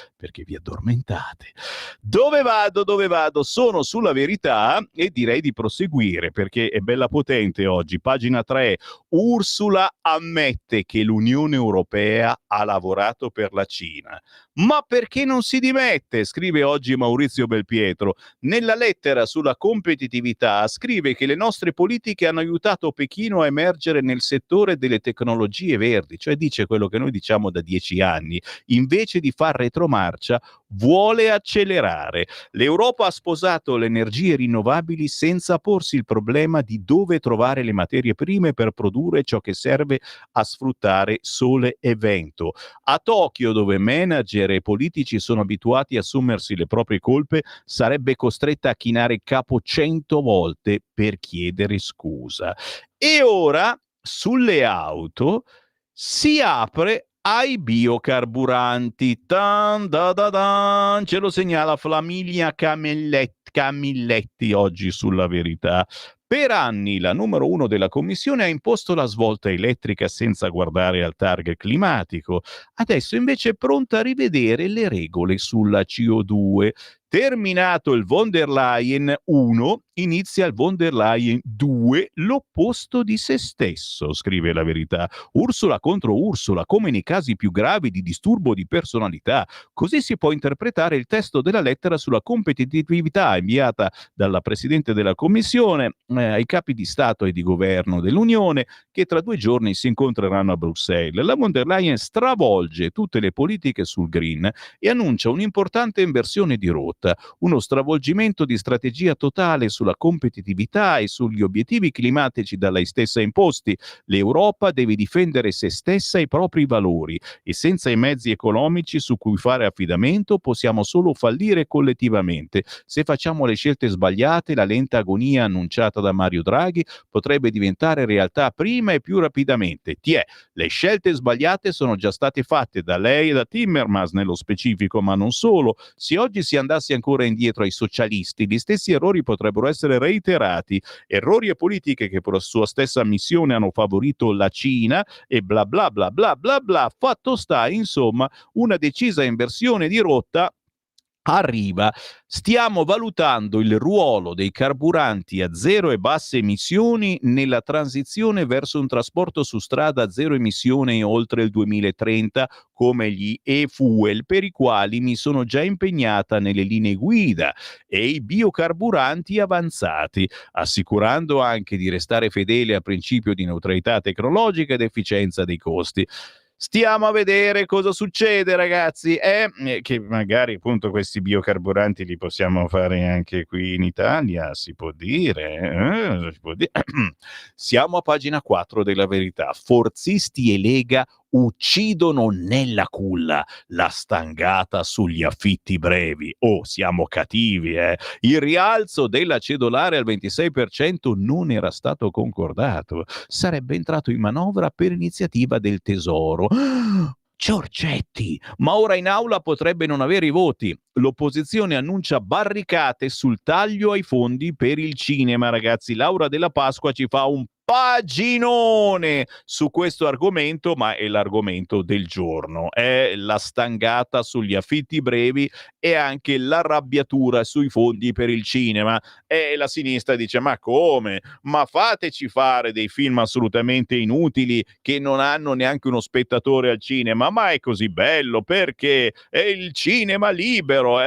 vi addormentate. Dove vado? Sono sulla Verità e direi di proseguire perché è bella potente oggi. Pagina 3. Ursula ammette che l'Unione Europea ha lavorato per la Cina. Ma perché non si dimette? Scrive oggi Maurizio Belpietro. Nella lettera sulla competitività scrive che le nostre politiche hanno aiutato Pechino a emergere nel settore delle tecnologie verdi, cioè dice quello che noi diciamo da 10 anni. Invece di far retromarcia, vuole accelerare. L'Europa ha sposato le energie rinnovabili senza porsi il problema di dove trovare le materie prime per produrre ciò che serve a sfruttare sole e vento. A Tokyo, dove manager e politici sono abituati a assumersi le proprie colpe, sarebbe costretta a chinare il capo 100 volte per chiedere scusa. E ora, sulle auto, si apre ai biocarburanti. Tan, da, da, dan. Ce lo segnala Flaminia Camilletti oggi sulla Verità. Per anni la numero 1 della Commissione ha imposto la svolta elettrica senza guardare al target climatico. Adesso invece è pronta a rivedere le regole sulla CO2. Terminato il von der Leyen 1, inizia il von der Leyen 2, l'opposto di se stesso, scrive la Verità. Ursula contro Ursula, come nei casi più gravi di disturbo di personalità. Così si può interpretare il testo della lettera sulla competitività inviata dalla Presidente della Commissione ai capi di Stato e di Governo dell'Unione, che tra 2 giorni si incontreranno a Bruxelles. La von der Leyen stravolge tutte le politiche sul green e annuncia un'importante inversione di rotta, uno stravolgimento di strategia totale sulla competitività e sugli obiettivi climatici da lei stessa imposti. L'Europa deve difendere se stessa e i propri valori e senza i mezzi economici su cui fare affidamento possiamo solo fallire collettivamente. Se facciamo le scelte sbagliate, la lenta agonia annunciata da Mario Draghi potrebbe diventare realtà prima e più rapidamente. Le scelte sbagliate sono già state fatte da lei e da Timmermans nello specifico, ma non solo. Se oggi si andasse ancora indietro ai socialisti, gli stessi errori potrebbero essere reiterati. Errori e politiche che per la sua stessa missione hanno favorito la Cina e bla bla bla bla bla bla. Fatto sta, insomma, una decisa inversione di rotta arriva. Stiamo valutando il ruolo dei carburanti a zero e basse emissioni nella transizione verso un trasporto su strada a zero emissioni oltre il 2030, come gli e-fuel, per i quali mi sono già impegnata nelle linee guida, e i biocarburanti avanzati, assicurando anche di restare fedele al principio di neutralità tecnologica ed efficienza dei costi. Stiamo a vedere cosa succede, ragazzi, che magari appunto questi biocarburanti li possiamo fare anche qui in Italia, si può dire, si può dire. Siamo a pagina 4 della Verità. Forzisti e Lega uccidono nella culla, la stangata sugli affitti brevi. Oh, siamo cattivi, eh? Il rialzo della cedolare al 26% non era stato concordato. Sarebbe entrato in manovra per iniziativa del Tesoro. Giorgetti, ma ora in aula potrebbe non avere i voti. L'opposizione annuncia barricate sul taglio ai fondi per il cinema, ragazzi. Laura Della Pasqua ci fa un paginone su questo argomento, ma è l'argomento del giorno. È la stangata sugli affitti brevi e anche l'arrabbiatura sui fondi per il cinema. E la sinistra dice: ma come? Ma fateci fare dei film assolutamente inutili che non hanno neanche uno spettatore al cinema. Ma è così bello perché è il cinema libero.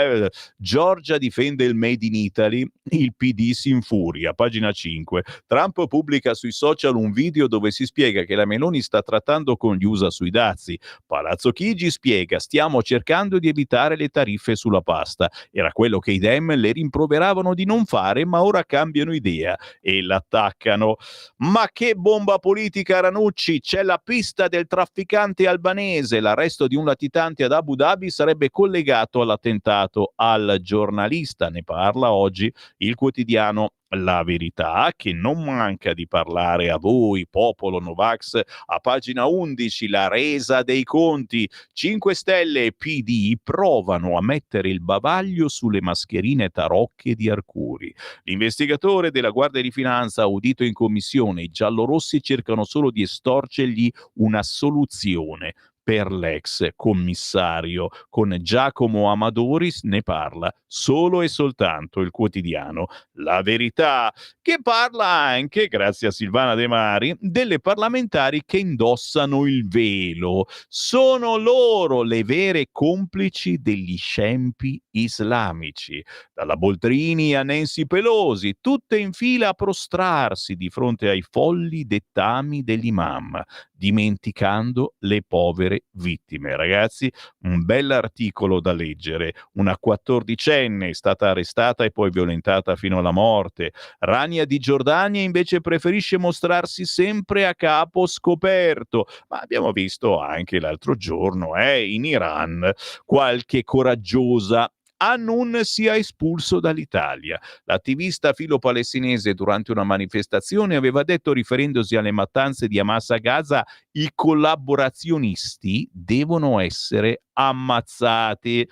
Giorgia difende il Made in Italy, il PD si infuria. Pagina 5. Trump pubblica sui social un video dove si spiega che la Meloni sta trattando con gli USA sui dazi. Palazzo Chigi spiega: stiamo cercando di evitare le tariffe sulla pasta. Era quello che i Dem le rimproveravano di non fare, ma ora cambiano idea e l'attaccano. Ma che bomba politica, Ranucci! C'è la pista del trafficante albanese. L'arresto di un latitante ad Abu Dhabi sarebbe collegato all'attentato al giornalista. Ne parla oggi il quotidiano La Verità, che non manca di parlare a voi, popolo Novax. A pagina 11, la resa dei conti. 5 Stelle e PD provano a mettere il bavaglio sulle mascherine tarocche di Arcuri. L'investigatore della Guardia di Finanza audito in commissione, i giallorossi cercano solo di estorcergli una soluzione per l'ex commissario. Con Giacomo Amadoris ne parla solo e soltanto il quotidiano La Verità, che parla anche, grazie a Silvana De Mari, delle parlamentari che indossano il velo. Sono loro le vere complici degli scempi islamici. Dalla Boldrini a Nancy Pelosi, tutte in fila a prostrarsi di fronte ai folli dettami dell'imam, dimenticando le povere vittime. Ragazzi, un bell'articolo da leggere. Una 14enne è stata arrestata e poi violentata fino alla morte. Rania di Giordania invece preferisce mostrarsi sempre a capo scoperto. Ma abbiamo visto anche l'altro giorno in Iran qualche coraggiosa. Hanun sia espulso dall'Italia. L'attivista filo-palestinese durante una manifestazione aveva detto, riferendosi alle mattanze di Hamas a Gaza: i collaborazionisti devono essere ammazzati.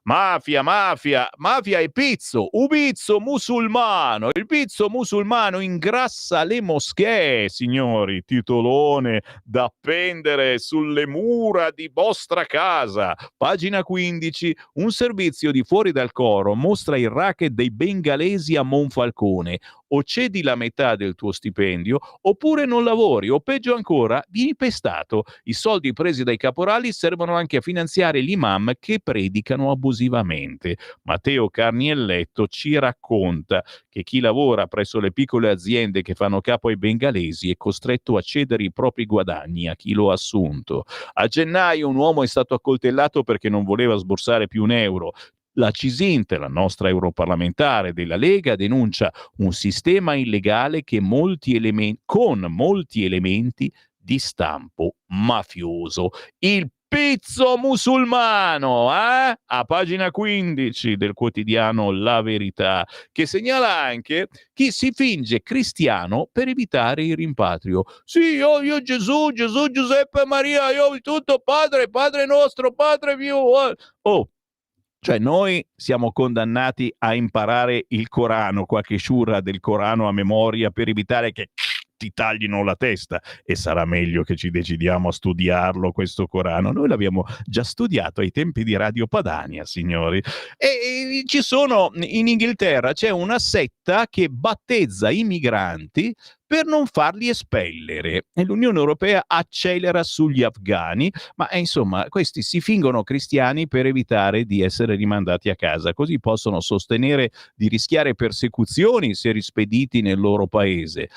Mafia, mafia, mafia e pizzo, ubizzo musulmano. Il pizzo musulmano ingrassa le moschee, signori. Titolone da appendere sulle mura di vostra casa. Pagina 15. Un servizio di Fuori dal Coro mostra il racket dei bengalesi a Monfalcone. O cedi la metà del tuo stipendio oppure non lavori, o peggio ancora vieni pestato. I soldi presi dai caporali servono anche a finanziare gli imam che predicano abusivamente. Matteo Carnielletto ci racconta che chi lavora presso le piccole aziende che fanno capo ai bengalesi è costretto a cedere i propri guadagni a chi lo ha assunto. A gennaio un uomo è stato accoltellato perché non voleva sborsare più un euro. La Cisinte, la nostra europarlamentare della Lega, denuncia un sistema illegale che con molti elementi di stampo mafioso. Il pizzo musulmano, a pagina 15 del quotidiano La Verità, che segnala anche chi si finge cristiano per evitare il rimpatrio. Sì, io Gesù, Giuseppe, Maria, io il tutto, Padre nostro, Padre mio. Oh, cioè noi siamo condannati a imparare il Corano, qualche sciura del Corano a memoria per evitare che ti taglino la testa, e sarà meglio che ci decidiamo a studiarlo questo Corano. Noi l'abbiamo già studiato ai tempi di Radio Padania, signori. E ci sono, in Inghilterra c'è una setta che battezza i migranti per non farli espellere, e l'Unione Europea accelera sugli afghani, ma insomma questi si fingono cristiani per evitare di essere rimandati a casa, così possono sostenere di rischiare persecuzioni se rispediti nel loro paese.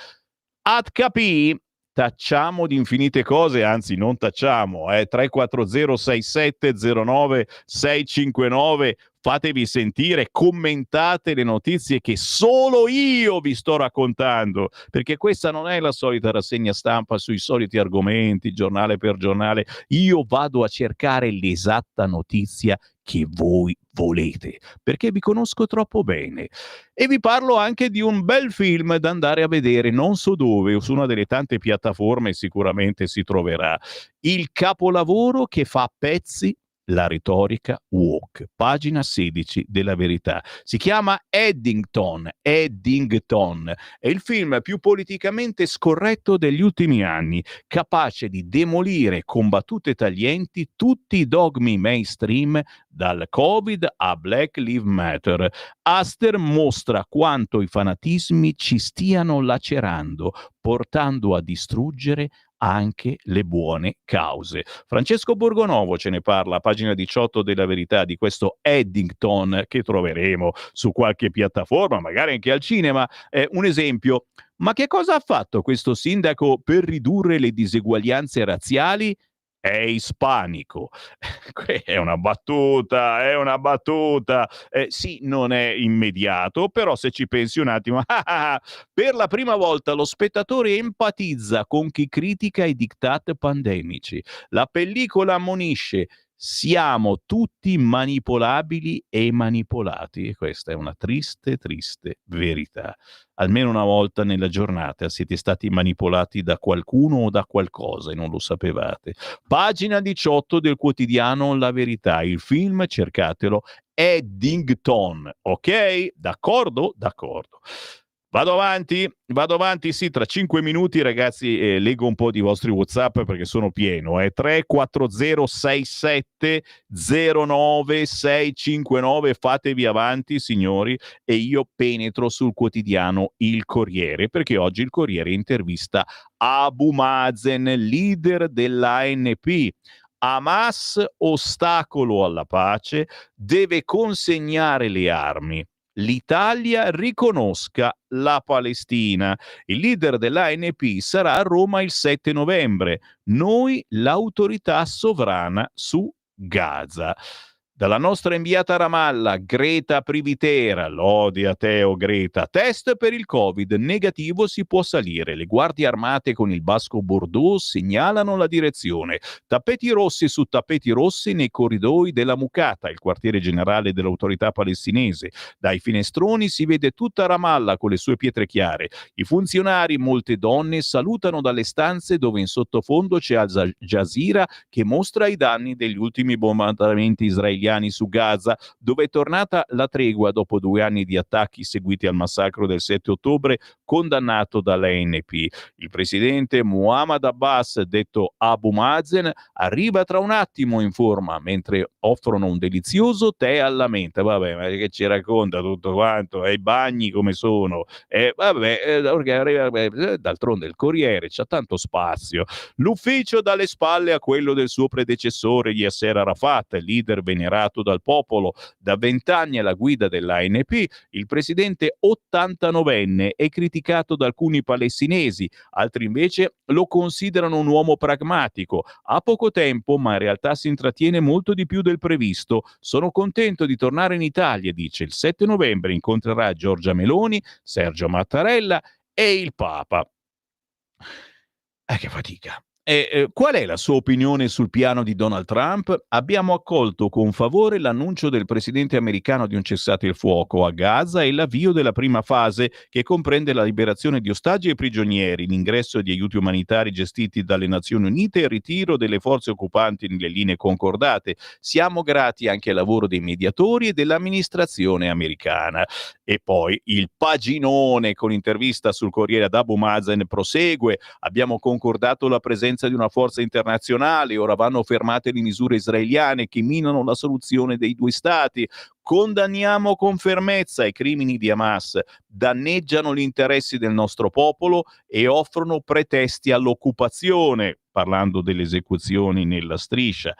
Ad capì, tacciamo di infinite cose, anzi non tacciamo, 3406709 fatevi sentire, commentate le notizie che solo io vi sto raccontando, perché questa non è la solita rassegna stampa sui soliti argomenti, giornale per giornale. Io vado a cercare l'esatta notizia che voi volete, perché vi conosco troppo bene. E vi parlo anche di un bel film da andare a vedere, non so dove, su una delle tante piattaforme sicuramente si troverà. Il capolavoro che fa a pezzi la retorica woke, pagina 16 della Verità. Si chiama Eddington, Eddington. È il film più politicamente scorretto degli ultimi anni, capace di demolire con battute taglienti tutti i dogmi mainstream, dal Covid a Black Lives Matter. Aster mostra quanto i fanatismi ci stiano lacerando, portando a distruggere anche le buone cause. Francesco Borgonovo ce ne parla a pagina 18 della Verità di questo Eddington che troveremo su qualche piattaforma, magari anche al cinema. Un esempio, ma che cosa ha fatto questo sindaco per ridurre le diseguaglianze razziali? È ispanico. È una battuta, è una battuta. Sì, non è immediato, però se ci pensi un attimo, per la prima volta lo spettatore empatizza con chi critica i diktat pandemici. La pellicola ammonisce: siamo tutti manipolabili e manipolati. E questa è una triste, triste verità. Almeno una volta nella giornata siete stati manipolati da qualcuno o da qualcosa e non lo sapevate. Pagina 18 del quotidiano La Verità. Il film, cercatelo, Eddington. Ok? D'accordo? D'accordo. Vado avanti, sì, tra 5 minuti ragazzi leggo un po' di vostri WhatsApp perché sono pieno, 3406709 fatevi avanti signori e io penetro sul quotidiano Il Corriere perché oggi il Corriere intervista Abu Mazen, leader dell'ANP. Hamas, ostacolo alla pace, deve consegnare le armi. L'Italia riconosca la Palestina. Il leader dell'ANP sarà a Roma il 7 novembre. Noi l'autorità sovrana su Gaza. Dalla nostra inviata a Ramallah, Greta Privitera, lode a Teo Greta, test per il Covid, negativo si può salire, le guardie armate con il basco Bordeaux segnalano la direzione, tappeti rossi su tappeti rossi nei corridoi della Mucata, il quartiere generale dell'autorità palestinese, dai finestroni si vede tutta Ramallah con le sue pietre chiare, i funzionari, molte donne, salutano dalle stanze dove in sottofondo c'è Al Jazeera che mostra i danni degli ultimi bombardamenti israeliani su Gaza, dove è tornata la tregua dopo 2 anni di attacchi seguiti al massacro del 7 ottobre, condannato dall'ANP. Il presidente Muhammad Abbas, detto Abu Mazen, arriva tra un attimo in forma, mentre offrono un delizioso tè alla menta. Vabbè, ma che ci racconta tutto quanto? E i bagni come sono? D'altronde il Corriere c'ha tanto spazio. L'ufficio dalle spalle a quello del suo predecessore Yasser Arafat, leader venerato dal popolo. Da 20 anni alla guida dell'ANP, il presidente 89enne è criticato da alcuni palestinesi, altri invece lo considerano un uomo pragmatico. Ha poco tempo, ma in realtà si intrattiene molto di più del previsto. Sono contento di tornare in Italia, dice. Il 7 novembre incontrerà Giorgia Meloni, Sergio Mattarella e il Papa. Che fatica. Qual è la sua opinione sul piano di Donald Trump? Abbiamo accolto con favore l'annuncio del presidente americano di un cessate il fuoco a Gaza e l'avvio della prima fase che comprende la liberazione di ostaggi e prigionieri, l'ingresso di aiuti umanitari gestiti dalle Nazioni Unite e il ritiro delle forze occupanti nelle linee concordate. Siamo grati anche al lavoro dei mediatori e dell'amministrazione americana. E poi il paginone con intervista sul Corriere ad Abu Mazen prosegue. Abbiamo concordato la presenza di una forza internazionale, ora vanno fermate le misure israeliane che minano la soluzione dei 2 stati. Condanniamo con fermezza i crimini di Hamas, danneggiano gli interessi del nostro popolo e offrono pretesti all'occupazione, parlando delle esecuzioni nella striscia.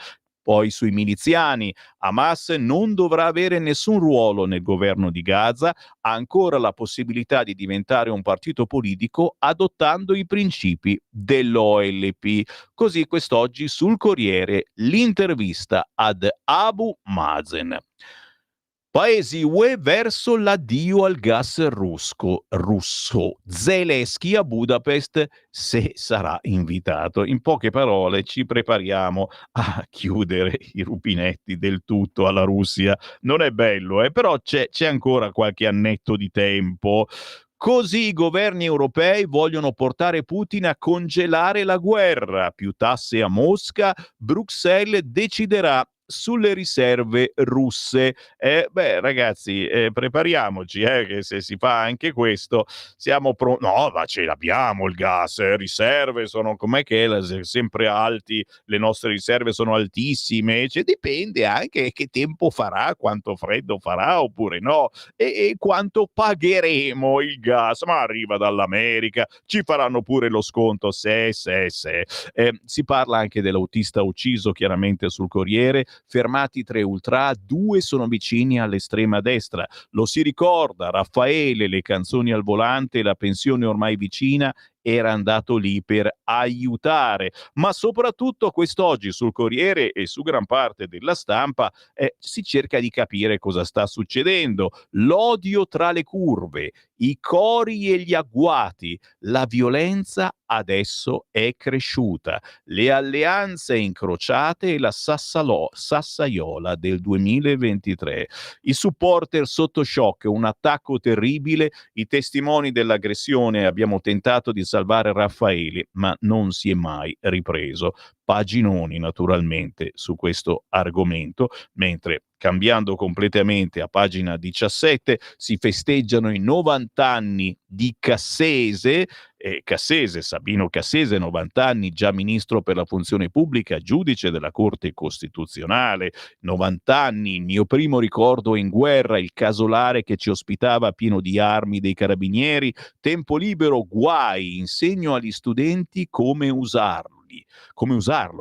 Poi sui miliziani, Hamas non dovrà avere nessun ruolo nel governo di Gaza, ha ancora la possibilità di diventare un partito politico adottando i principi dell'OLP. Così quest'oggi sul Corriere l'intervista ad Abu Mazen. Paesi UE verso l'addio al gas russo. Zelensky a Budapest se sarà invitato. In poche parole ci prepariamo a chiudere i rubinetti del tutto alla Russia. Non è bello, però c'è ancora qualche annetto di tempo. Così i governi europei vogliono portare Putin a congelare la guerra. Più tasse a Mosca, Bruxelles deciderà sulle riserve russe. Ragazzi, prepariamoci, che se si fa anche questo siamo no, ma ce l'abbiamo il gas, riserve sono com'è che sempre alti, le nostre riserve sono altissime, cioè dipende anche che tempo farà, quanto freddo farà oppure no, e quanto pagheremo il gas, ma arriva dall'America, ci faranno pure lo sconto se. Si parla anche dell'autista ucciso chiaramente sul Corriere, fermati 3 ultra, 2 sono vicini all'estrema destra, lo si ricorda, Raffaele, le canzoni al volante, la pensione ormai vicina, era andato lì per aiutare, ma soprattutto quest'oggi sul Corriere e su gran parte della stampa si cerca di capire cosa sta succedendo, l'odio tra le curve, i cori e gli agguati, la violenza adesso è cresciuta, le alleanze incrociate e la sassaiola del 2023, i supporter sotto shock, un attacco terribile, i testimoni dell'aggressione, abbiamo tentato di salvare Raffaele, ma non si è mai ripreso. Paginoni naturalmente su questo argomento, mentre cambiando completamente a pagina 17 si festeggiano i 90 anni di Cassese, Sabino Cassese, 90 anni, già ministro per la funzione pubblica, giudice della Corte Costituzionale, 90 anni, il mio primo ricordo in guerra, il casolare che ci ospitava pieno di armi dei carabinieri, tempo libero, guai, insegno agli studenti come usarlo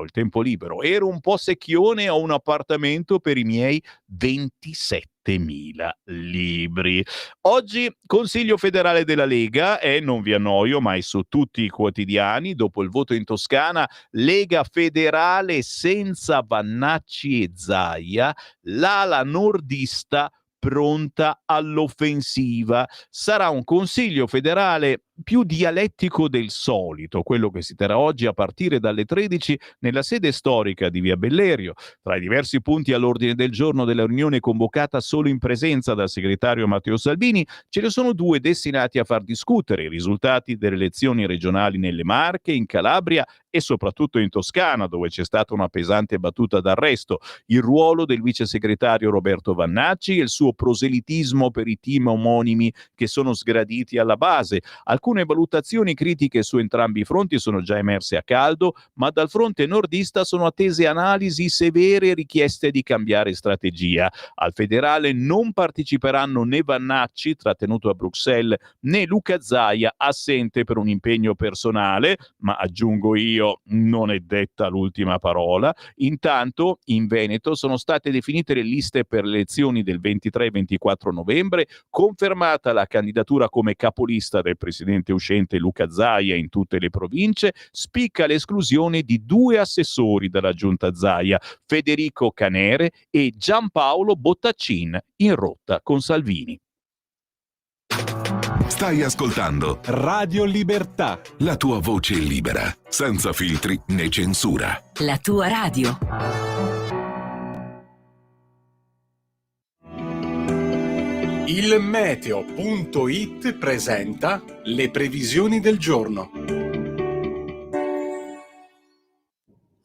il tempo libero. Ero un po' secchione, ho un appartamento per i miei 27.000 libri. Oggi Consiglio federale della Lega non vi annoio, ma è su tutti i quotidiani. Dopo il voto in Toscana, Lega federale senza Vannacci e Zaia, l'ala nordista pronta all'offensiva. Sarà un Consiglio federale più dialettico del solito, quello che si terrà oggi a partire dalle 13 nella sede storica di Via Bellerio. Tra i diversi punti all'ordine del giorno della riunione convocata solo in presenza dal segretario Matteo Salvini, ce ne sono 2 destinati a far discutere: i risultati delle elezioni regionali nelle Marche, in Calabria e soprattutto in Toscana, dove c'è stata una pesante battuta d'arresto, il ruolo del vice segretario Roberto Vannacci e il suo proselitismo per i team omonimi che sono sgraditi alla base. Alcune valutazioni critiche su entrambi i fronti sono già emerse a caldo, ma dal fronte nordista sono attese analisi severe e richieste di cambiare strategia. Al federale non parteciperanno né Vannacci, trattenuto a Bruxelles, né Luca Zaia, assente per un impegno personale, ma aggiungo io, non è detta l'ultima parola. Intanto in Veneto sono state definite le liste per le elezioni del 23 e 24 novembre, confermata la candidatura come capolista del presidente uscente Luca Zaia in tutte le province, spicca l'esclusione di 2 assessori dalla giunta Zaia, Federico Canere e Giampaolo Bottaccin, in rotta con Salvini. Stai ascoltando Radio Libertà. la tua voce libera, senza filtri né censura. La tua radio. Il meteo.it presenta le previsioni del giorno.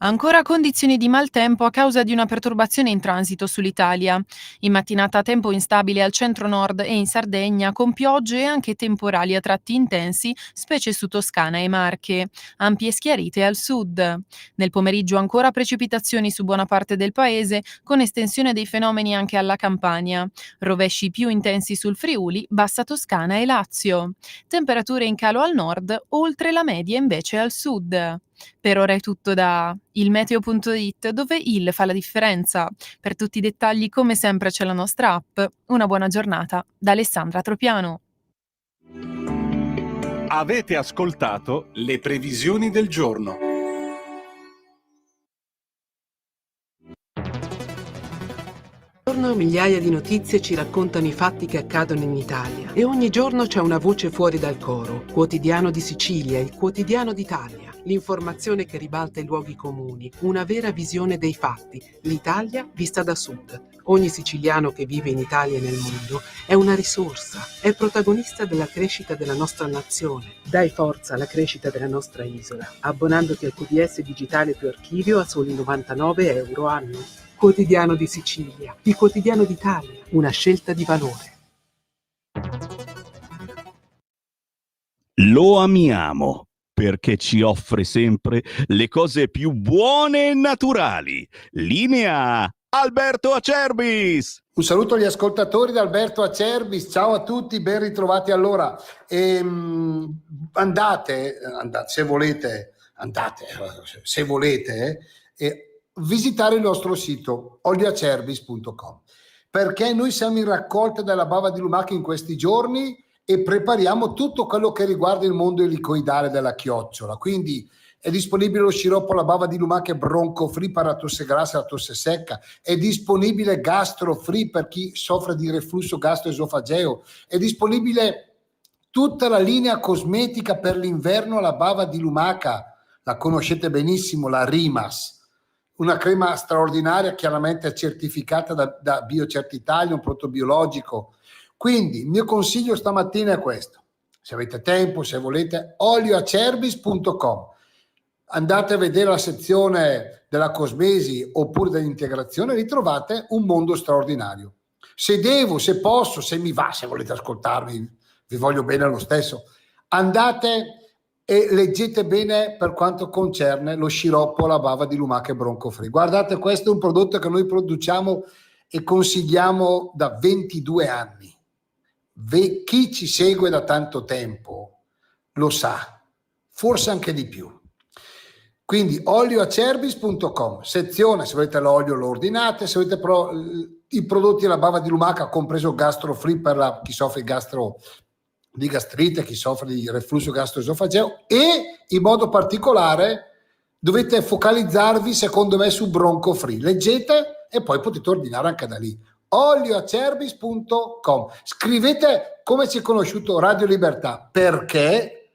Ancora condizioni di maltempo a causa di una perturbazione in transito sull'Italia. In mattinata tempo instabile al centro-nord e in Sardegna, con piogge e anche temporali a tratti intensi, specie su Toscana e Marche. Ampie schiarite al sud. Nel pomeriggio ancora precipitazioni su buona parte del paese, con estensione dei fenomeni anche alla Campania. Rovesci più intensi sul Friuli, Bassa Toscana e Lazio. Temperature in calo al nord, oltre la media invece al sud. Per ora è tutto da ilmeteo.it, dove il fa la differenza. Per tutti i dettagli, come sempre, c'è la nostra app. Una buona giornata da Alessandra Tropiano. Avete ascoltato Le previsioni del giorno. Ogni giorno migliaia di notizie ci raccontano i fatti che accadono in Italia e ogni giorno c'è una voce fuori dal coro. Quotidiano di Sicilia, il quotidiano d'Italia. L'informazione che ribalta i luoghi comuni, una vera visione dei fatti. L'Italia vista da sud. Ogni siciliano che vive in Italia e nel mondo è una risorsa, è protagonista della crescita della nostra nazione. Dai forza alla crescita della nostra isola, abbonandoti al QDS digitale più archivio a soli 99 euro anno. Quotidiano di Sicilia, il quotidiano d'Italia, una scelta di valore. Lo amiamo perché ci offre sempre le cose più buone e naturali. Linea Alberto Acerbis. Un saluto agli ascoltatori da Alberto Acerbis, ciao a tutti, ben ritrovati. Allora, andate, se volete, visitare il nostro sito olioacerbis.com, perché noi siamo in raccolta della bava di lumaca in questi giorni e prepariamo tutto quello che riguarda il mondo elicoidale della chiocciola. Quindi è disponibile lo sciroppo alla bava di lumaca bronco free per la tosse grassa e la tosse secca, è disponibile gastro free per chi soffre di reflusso gastroesofageo, è disponibile tutta la linea cosmetica per l'inverno alla bava di lumaca, la conoscete benissimo, la Rimas, una crema straordinaria chiaramente certificata da BioCert Italia, un prodotto biologico. Quindi il mio consiglio stamattina è questo: se avete tempo, se volete, olioacerbis.com, andate a vedere la sezione della cosmesi oppure dell'integrazione, ritrovate un mondo straordinario. Se devo, se posso, se mi va, se volete ascoltarmi, vi voglio bene lo stesso, andate e leggete bene per quanto concerne lo sciroppo alla bava di lumaca bronco free. Guardate, questo è un prodotto che noi produciamo e consigliamo da 22 anni. Chi ci segue da tanto tempo lo sa, forse anche di più. Quindi olioacerbis.com, sezione, se volete l'olio lo ordinate, se volete però i prodotti della bava di lumaca, compreso gastro free per chi soffre di gastrite, chi soffre di reflusso gastroesofageo, e in modo particolare dovete focalizzarvi secondo me su bronco free. Leggete e poi potete ordinare anche da lì. olioacerbis.com. Scrivete come ci è conosciuto Radio Libertà, perché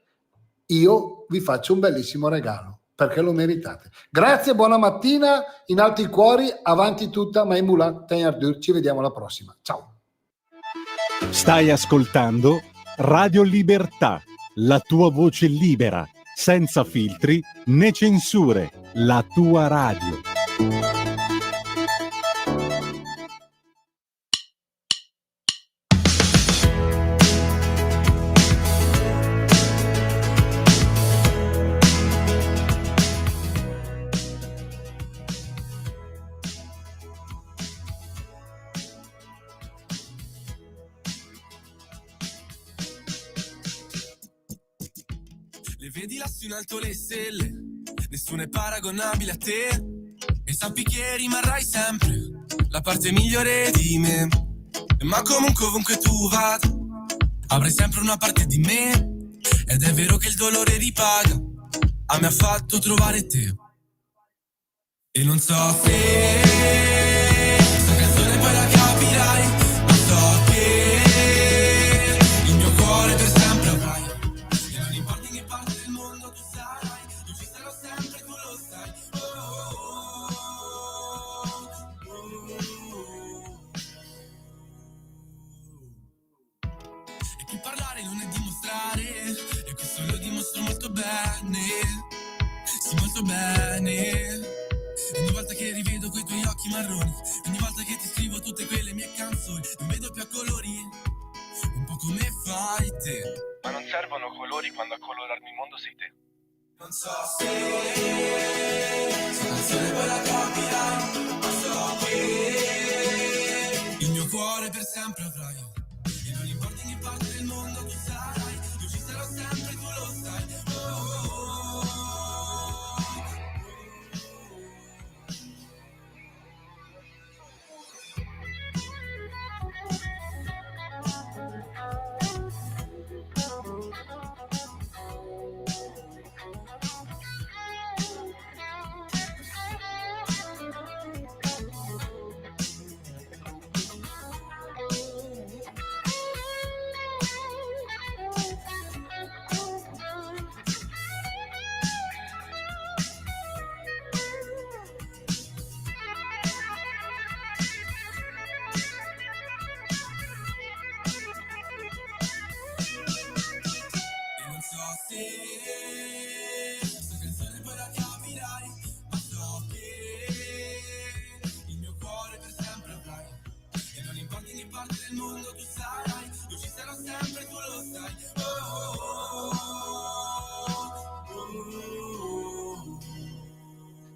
io vi faccio un bellissimo regalo, perché lo meritate. Grazie, buona mattina, in alto i cuori, avanti tutta, Maimula Tenardur, ci vediamo alla prossima. Ciao. Stai ascoltando Radio Libertà, la tua voce libera, senza filtri né censure, la tua radio. Le vedi lassù in alto le stelle, nessuno è paragonabile a te, e sappi che rimarrai sempre la parte migliore di me. Ma comunque ovunque tu vada, avrai sempre una parte di me, ed è vero che il dolore ripaga, a me ha fatto trovare te. E non so se questa canzone poi la capirai, ma so che il mio cuore per sempre avrai. E non importa in che parte del mondo tu sarai, io ci sarò sempre, tu lo sai. E che parlare non è dimostrare, e questo lo dimostro molto bene, sì molto bene. Ogni volta che rivedo quei tuoi occhi marroni, ogni volta che ti scrivo tutte quelle mie canzoni, non vedo più a colori, un po' come fai te. Ma non servono colori quando a colorarmi il mondo sei te. Non so se questa canzone poi la capirai, ma so che il mio cuore per sempre avrai. E non importa in che parte del mondo tu sarai, io ci sarò sempre, tu lo sai. Questa canzone poi la capirai, ma so che il mio parte del mondo tu sarai, io ci sarò sempre, tu lo sai.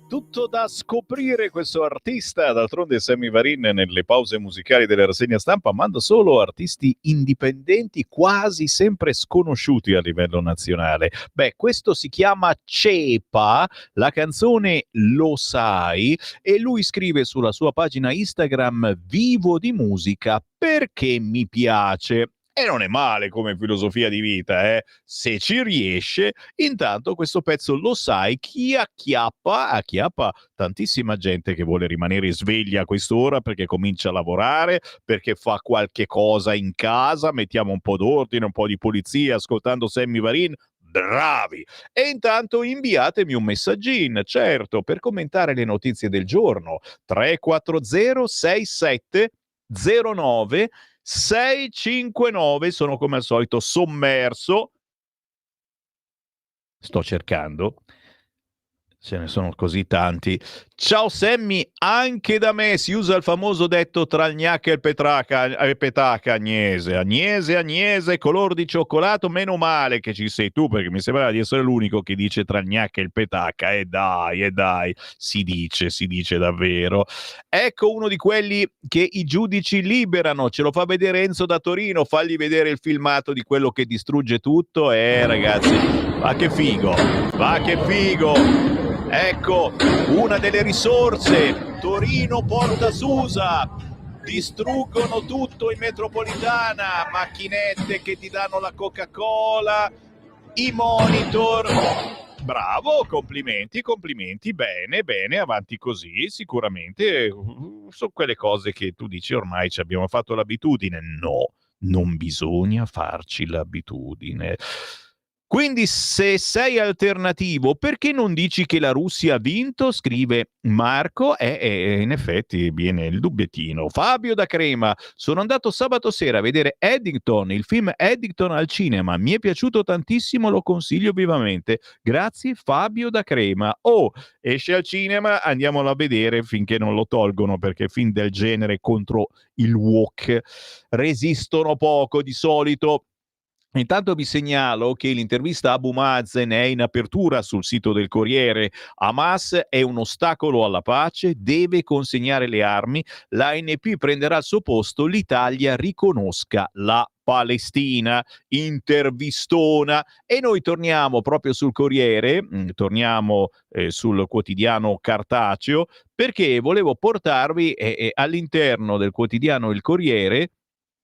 Tutto da scoprire questo artista, d'altronde Sammy Varin nelle pause musicali della rassegna stampa manda solo artisti indipendenti quasi sempre sconosciuti a livello nazionale. Beh, questo si chiama Cepa, la canzone Lo sai, e lui scrive sulla sua pagina Instagram: vivo di musica perché mi piace. E non è male come filosofia di vita, se ci riesce. Intanto questo pezzo Lo sai, chi acchiappa tantissima gente che vuole rimanere sveglia a quest'ora perché comincia a lavorare, perché fa qualche cosa in casa, mettiamo un po' d'ordine, un po' di pulizia ascoltando Sammy Varin. Bravi! E intanto inviatemi un messaggino, certo, per commentare le notizie del giorno. 340 67 09 659. Sono come al solito sommerso. Sto cercando. Ce ne sono così tanti. Ciao Sammy, anche da me si usa il famoso detto tra il gnacca e il petaca, Agnese, color di cioccolato. Meno male che ci sei tu, perché mi sembrava di essere l'unico che dice tra il gnacca e il petaca. E dai, si dice davvero. Ecco uno di quelli che i giudici liberano, ce lo fa vedere Enzo da Torino. Fagli vedere il filmato di quello che distrugge tutto. Ragazzi, va che figo. Ecco, una delle risorse, Torino Porta Susa, distruggono tutto in metropolitana, macchinette che ti danno la Coca-Cola, i monitor. Bravo, complimenti, bene, avanti così, sicuramente sono quelle cose che tu dici ormai ci abbiamo fatto l'abitudine. No, non bisogna farci l'abitudine. Quindi se sei alternativo, perché non dici che la Russia ha vinto? Scrive Marco, e in effetti viene il dubbiettino. Fabio da Crema: sono andato sabato sera a vedere Eddington, il film Eddington al cinema, mi è piaciuto tantissimo, lo consiglio vivamente. Grazie Fabio da Crema. Esce al cinema, andiamolo a vedere finché non lo tolgono, perché film del genere contro il woke resistono poco di solito. Intanto vi segnalo che l'intervista a Abu Mazen è in apertura sul sito del Corriere. Hamas è un ostacolo alla pace, deve consegnare le armi, l'ANP prenderà il suo posto, l'Italia riconosca la Palestina. Intervistona. E noi torniamo proprio sul Corriere, torniamo sul quotidiano cartaceo, perché volevo portarvi all'interno del quotidiano Il Corriere.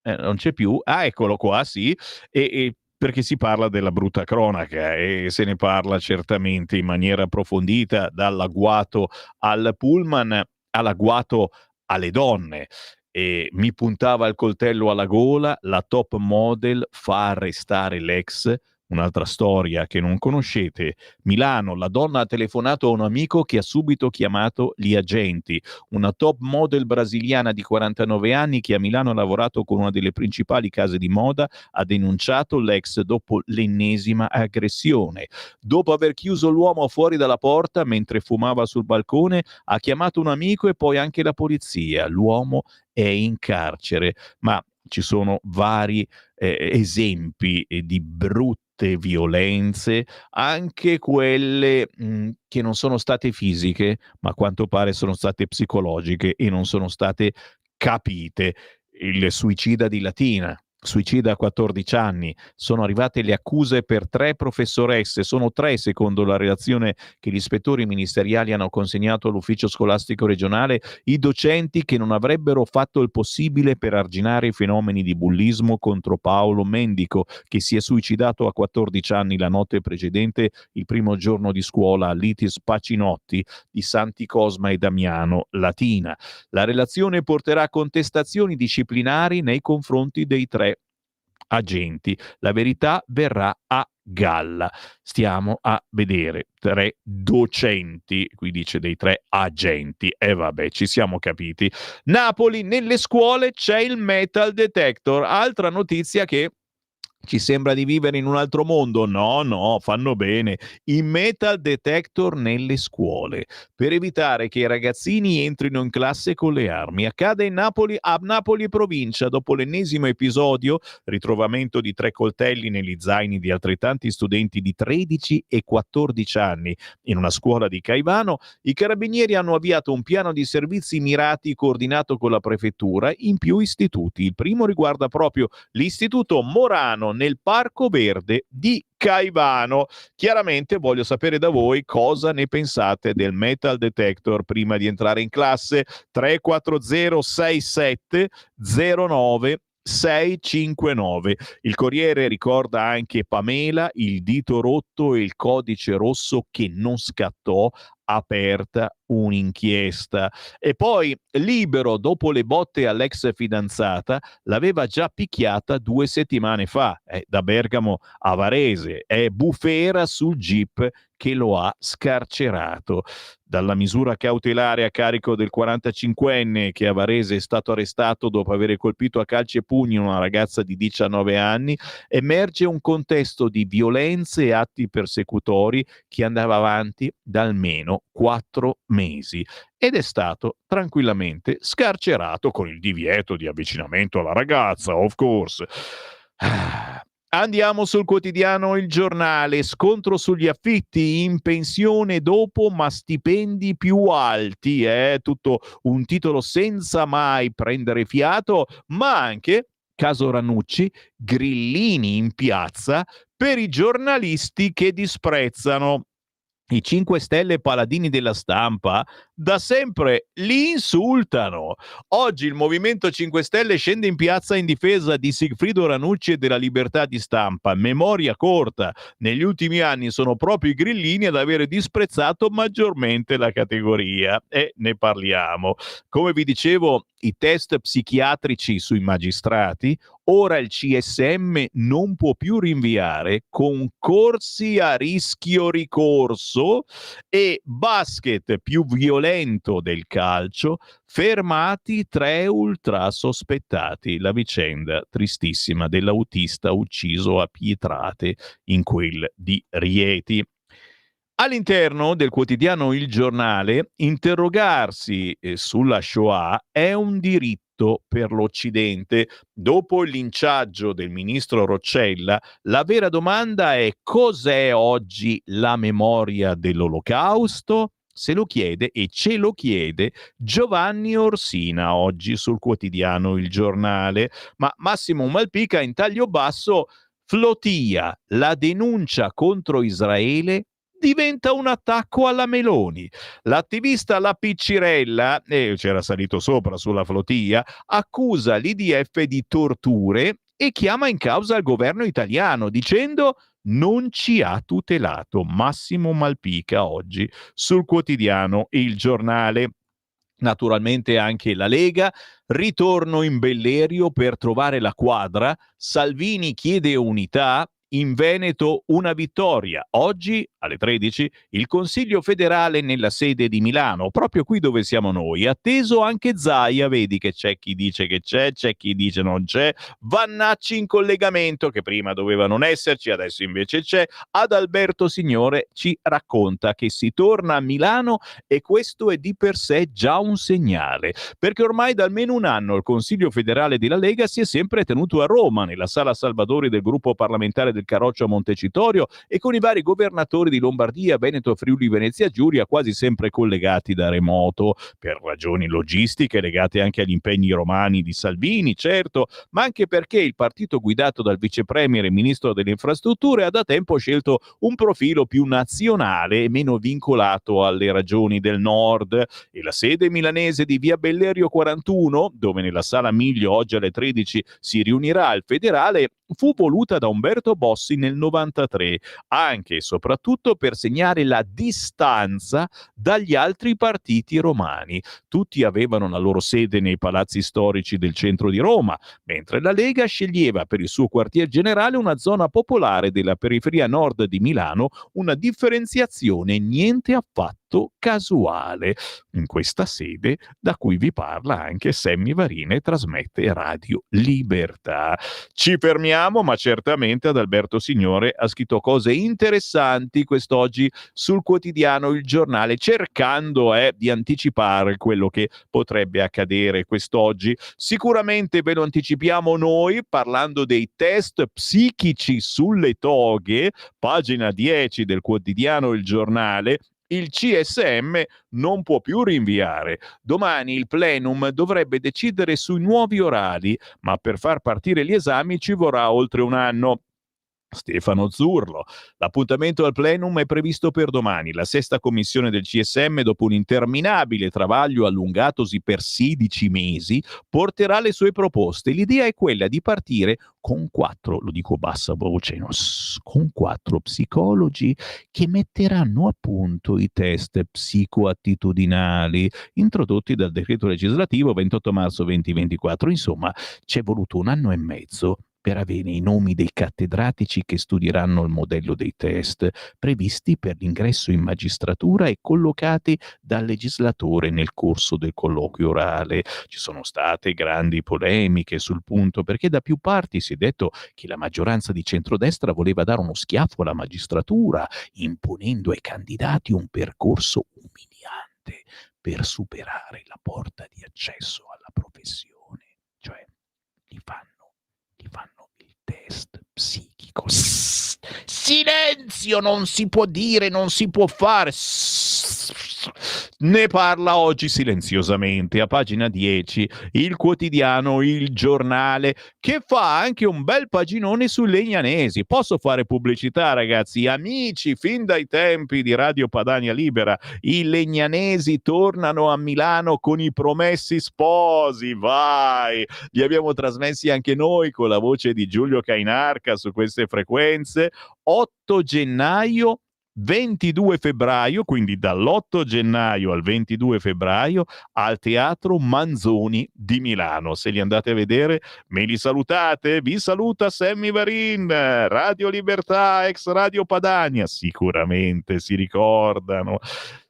Non c'è più, eccolo qua, sì, e perché si parla della brutta cronaca e se ne parla certamente in maniera approfondita, dall'agguato al pullman all'agguato alle donne. E mi puntava il coltello alla gola, la top model fa arrestare l'ex. Un'altra storia che non conoscete. Milano, la donna ha telefonato a un amico che ha subito chiamato gli agenti. Una top model brasiliana di 49 anni che a Milano ha lavorato con una delle principali case di moda ha denunciato l'ex dopo l'ennesima aggressione. Dopo aver chiuso l'uomo fuori dalla porta mentre fumava sul balcone, ha chiamato un amico e poi anche la polizia. L'uomo è in carcere, ma ci sono vari esempi di brutte violenze, anche quelle che non sono state fisiche, ma a quanto pare sono state psicologiche e non sono state capite. Il suicida di Latina, suicida a 14 anni, sono arrivate le accuse per 3 professoresse, sono 3 secondo la relazione che gli ispettori ministeriali hanno consegnato all'ufficio scolastico regionale, i docenti che non avrebbero fatto il possibile per arginare i fenomeni di bullismo contro Paolo Mendico, che si è suicidato a 14 anni la notte precedente il primo giorno di scuola all'ITIS Pacinotti di Santi Cosma e Damiano, Latina. La relazione porterà contestazioni disciplinari nei confronti dei 3 agenti. La verità verrà a galla. Stiamo a vedere. 3 docenti, qui dice dei 3 agenti. Vabbè, ci siamo capiti. Napoli, nelle scuole c'è il metal detector. Altra notizia che Ci sembra di vivere in un altro mondo? No, no, fanno bene. I metal detector nelle scuole per evitare che i ragazzini entrino in classe con le armi. Accade a Napoli e provincia dopo l'ennesimo episodio, ritrovamento di 3 coltelli negli zaini di altrettanti studenti di 13 e 14 anni in una scuola di Caivano. I carabinieri hanno avviato un piano di servizi mirati coordinato con la prefettura in più istituti. Il primo riguarda proprio l'istituto Morano nel Parco Verde di Caivano. Chiaramente voglio sapere da voi cosa ne pensate del metal detector prima di entrare in classe. 34067 09 659. Il Corriere ricorda anche Pamela, il dito rotto e il codice rosso che non scattò, aperta un'inchiesta. E poi Libero, dopo le botte all'ex fidanzata, l'aveva già picchiata 2 settimane fa, da Bergamo a Varese, è bufera sul jeep che lo ha scarcerato. Dalla misura cautelare a carico del 45enne che a Varese è stato arrestato dopo aver colpito a calci e pugni una ragazza di 19 anni, emerge un contesto di violenze e atti persecutori che andava avanti da almeno 4 mesi ed è stato tranquillamente scarcerato con il divieto di avvicinamento alla ragazza, of course. Andiamo sul quotidiano Il Giornale, scontro sugli affitti, in pensione dopo ma stipendi più alti, tutto un titolo senza mai prendere fiato, ma anche, caso Ranucci, grillini in piazza per i giornalisti che disprezzano. I 5 Stelle paladini della stampa da sempre li insultano. Oggi il Movimento 5 Stelle scende in piazza in difesa di Sigfrido Ranucci e della libertà di stampa. Memoria corta. Negli ultimi anni sono proprio i grillini ad avere disprezzato maggiormente la categoria. E ne parliamo. Come vi dicevo, i test psichiatrici sui magistrati, ora il CSM non può più rinviare, concorsi a rischio ricorso e basket più violento del calcio, fermati 3 ultra sospettati. La vicenda tristissima dell'autista ucciso a pietrate in quel di Rieti. All'interno del quotidiano Il Giornale, interrogarsi sulla Shoah è un diritto per l'Occidente. Dopo il linciaggio del ministro Roccella, la vera domanda è: cos'è oggi la memoria dell'Olocausto? Se lo chiede e ce lo chiede Giovanni Orsina oggi sul quotidiano Il Giornale. Ma Massimo Malpica in taglio basso: Flotia, la denuncia contro Israele diventa un attacco alla Meloni. L'attivista La Piccirella, c'era salito sopra sulla Flotia, accusa l'IDF di torture e chiama in causa il governo italiano dicendo non ci ha tutelato. Massimo Malpica oggi sul quotidiano Il Giornale. Naturalmente anche la Lega, ritorno in Bellerio per trovare la quadra, Salvini chiede unità, in Veneto una vittoria. Oggi alle 13 il Consiglio federale nella sede di Milano, proprio qui dove siamo noi. Atteso anche Zaia, vedi che c'è chi dice che c'è chi dice non c'è. Vannacci in collegamento, che prima doveva non esserci, adesso invece c'è. Adalberto Signore ci racconta che si torna a Milano e questo è di per sé già un segnale, perché ormai da almeno un anno il Consiglio federale della Lega si è sempre tenuto a Roma, nella sala Salvadori del gruppo parlamentare del Carroccio a Montecitorio, e con i vari governatori di Lombardia, Veneto, Friuli, Venezia Giulia, quasi sempre collegati da remoto per ragioni logistiche legate anche agli impegni romani di Salvini, certo, ma anche perché il partito guidato dal vice premier e ministro delle infrastrutture ha da tempo scelto un profilo più nazionale e meno vincolato alle ragioni del nord. E la sede milanese di via Bellerio 41, dove nella sala Miglio oggi alle 13 si riunirà il federale, fu voluta da Umberto Bossi nel 93, anche e soprattutto per segnare la distanza dagli altri partiti romani. Tutti avevano la loro sede nei palazzi storici del centro di Roma, mentre la Lega sceglieva per il suo quartier generale una zona popolare della periferia nord di Milano, una differenziazione niente affatto molto casuale. In questa sede da cui vi parla anche Sammy Varin e trasmette Radio Libertà. Ci fermiamo, ma certamente Adalberto Signore ha scritto cose interessanti quest'oggi sul quotidiano Il Giornale, cercando di anticipare quello che potrebbe accadere quest'oggi. Sicuramente ve lo anticipiamo noi parlando dei test psichici sulle toghe, pagina 10 del quotidiano Il Giornale. Il CSM non può più rinviare. Domani il plenum dovrebbe decidere sui nuovi orari, ma per far partire gli esami ci vorrà oltre un anno. Stefano Zurlo. L'appuntamento al plenum è previsto per domani. La sesta commissione del CSM, dopo un interminabile travaglio allungatosi per 16 mesi, porterà le sue proposte. L'idea è quella di partire con 4, lo dico a bassa voce, no? Con 4 psicologi che metteranno a punto i test psicoattitudinali introdotti dal decreto legislativo 28 marzo 2024. Insomma, ci è voluto un anno e mezzo per avere i nomi dei cattedratici che studieranno il modello dei test previsti per l'ingresso in magistratura e collocati dal legislatore nel corso del colloquio orale. Ci sono state grandi polemiche sul punto, perché da più parti si è detto che la maggioranza di centrodestra voleva dare uno schiaffo alla magistratura, imponendo ai candidati un percorso umiliante per superare la porta di accesso alla professione. Cioè, li fanno il test psichico. Silenzio, non si può dire, non si può fare. Ne parla oggi silenziosamente a pagina 10 il quotidiano Il Giornale, che fa anche un bel paginone sui legnanesi. Posso fare pubblicità, ragazzi? Amici, fin dai tempi di Radio Padania Libera, i legnanesi tornano a Milano con i Promessi Sposi. Vai! Li abbiamo trasmessi anche noi con la voce di Giulio Cainarca su queste frequenze. 8 gennaio 22 febbraio, quindi dall'8 gennaio al 22 febbraio al Teatro Manzoni di Milano. Se li andate a vedere, me li salutate. Vi saluta Sammy Varin, Radio Libertà, ex Radio Padania. Sicuramente si ricordano.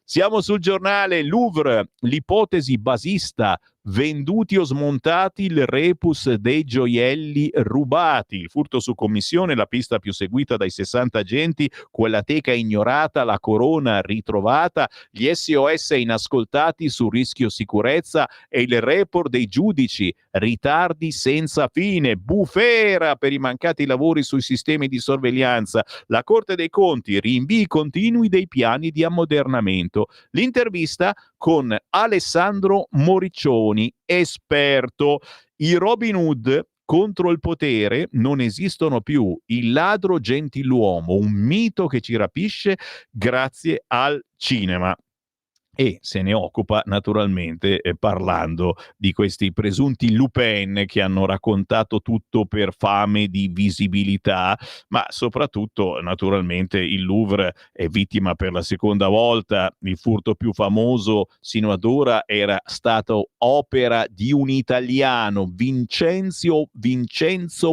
Siamo sul Giornale. Louvre, l'ipotesi basista, venduti o smontati il rebus dei gioielli rubati, il furto su commissione, la pista più seguita dai 60 agenti, quella teca ignorata, la corona ritrovata, gli SOS inascoltati sul rischio sicurezza e il report dei giudici, ritardi senza fine, bufera per i mancati lavori sui sistemi di sorveglianza, la Corte dei Conti, rinvii continui dei piani di ammodernamento. L'intervista con Alessandro Moriccioni, esperto. I Robin Hood contro il potere non esistono più. Il ladro gentiluomo, un mito che ci rapisce grazie al cinema. E se ne occupa naturalmente parlando di questi presunti Lupin che hanno raccontato tutto per fame di visibilità, ma soprattutto naturalmente il Louvre è vittima per la seconda volta. Il furto più famoso sino ad ora era stato opera di un italiano, Vincenzo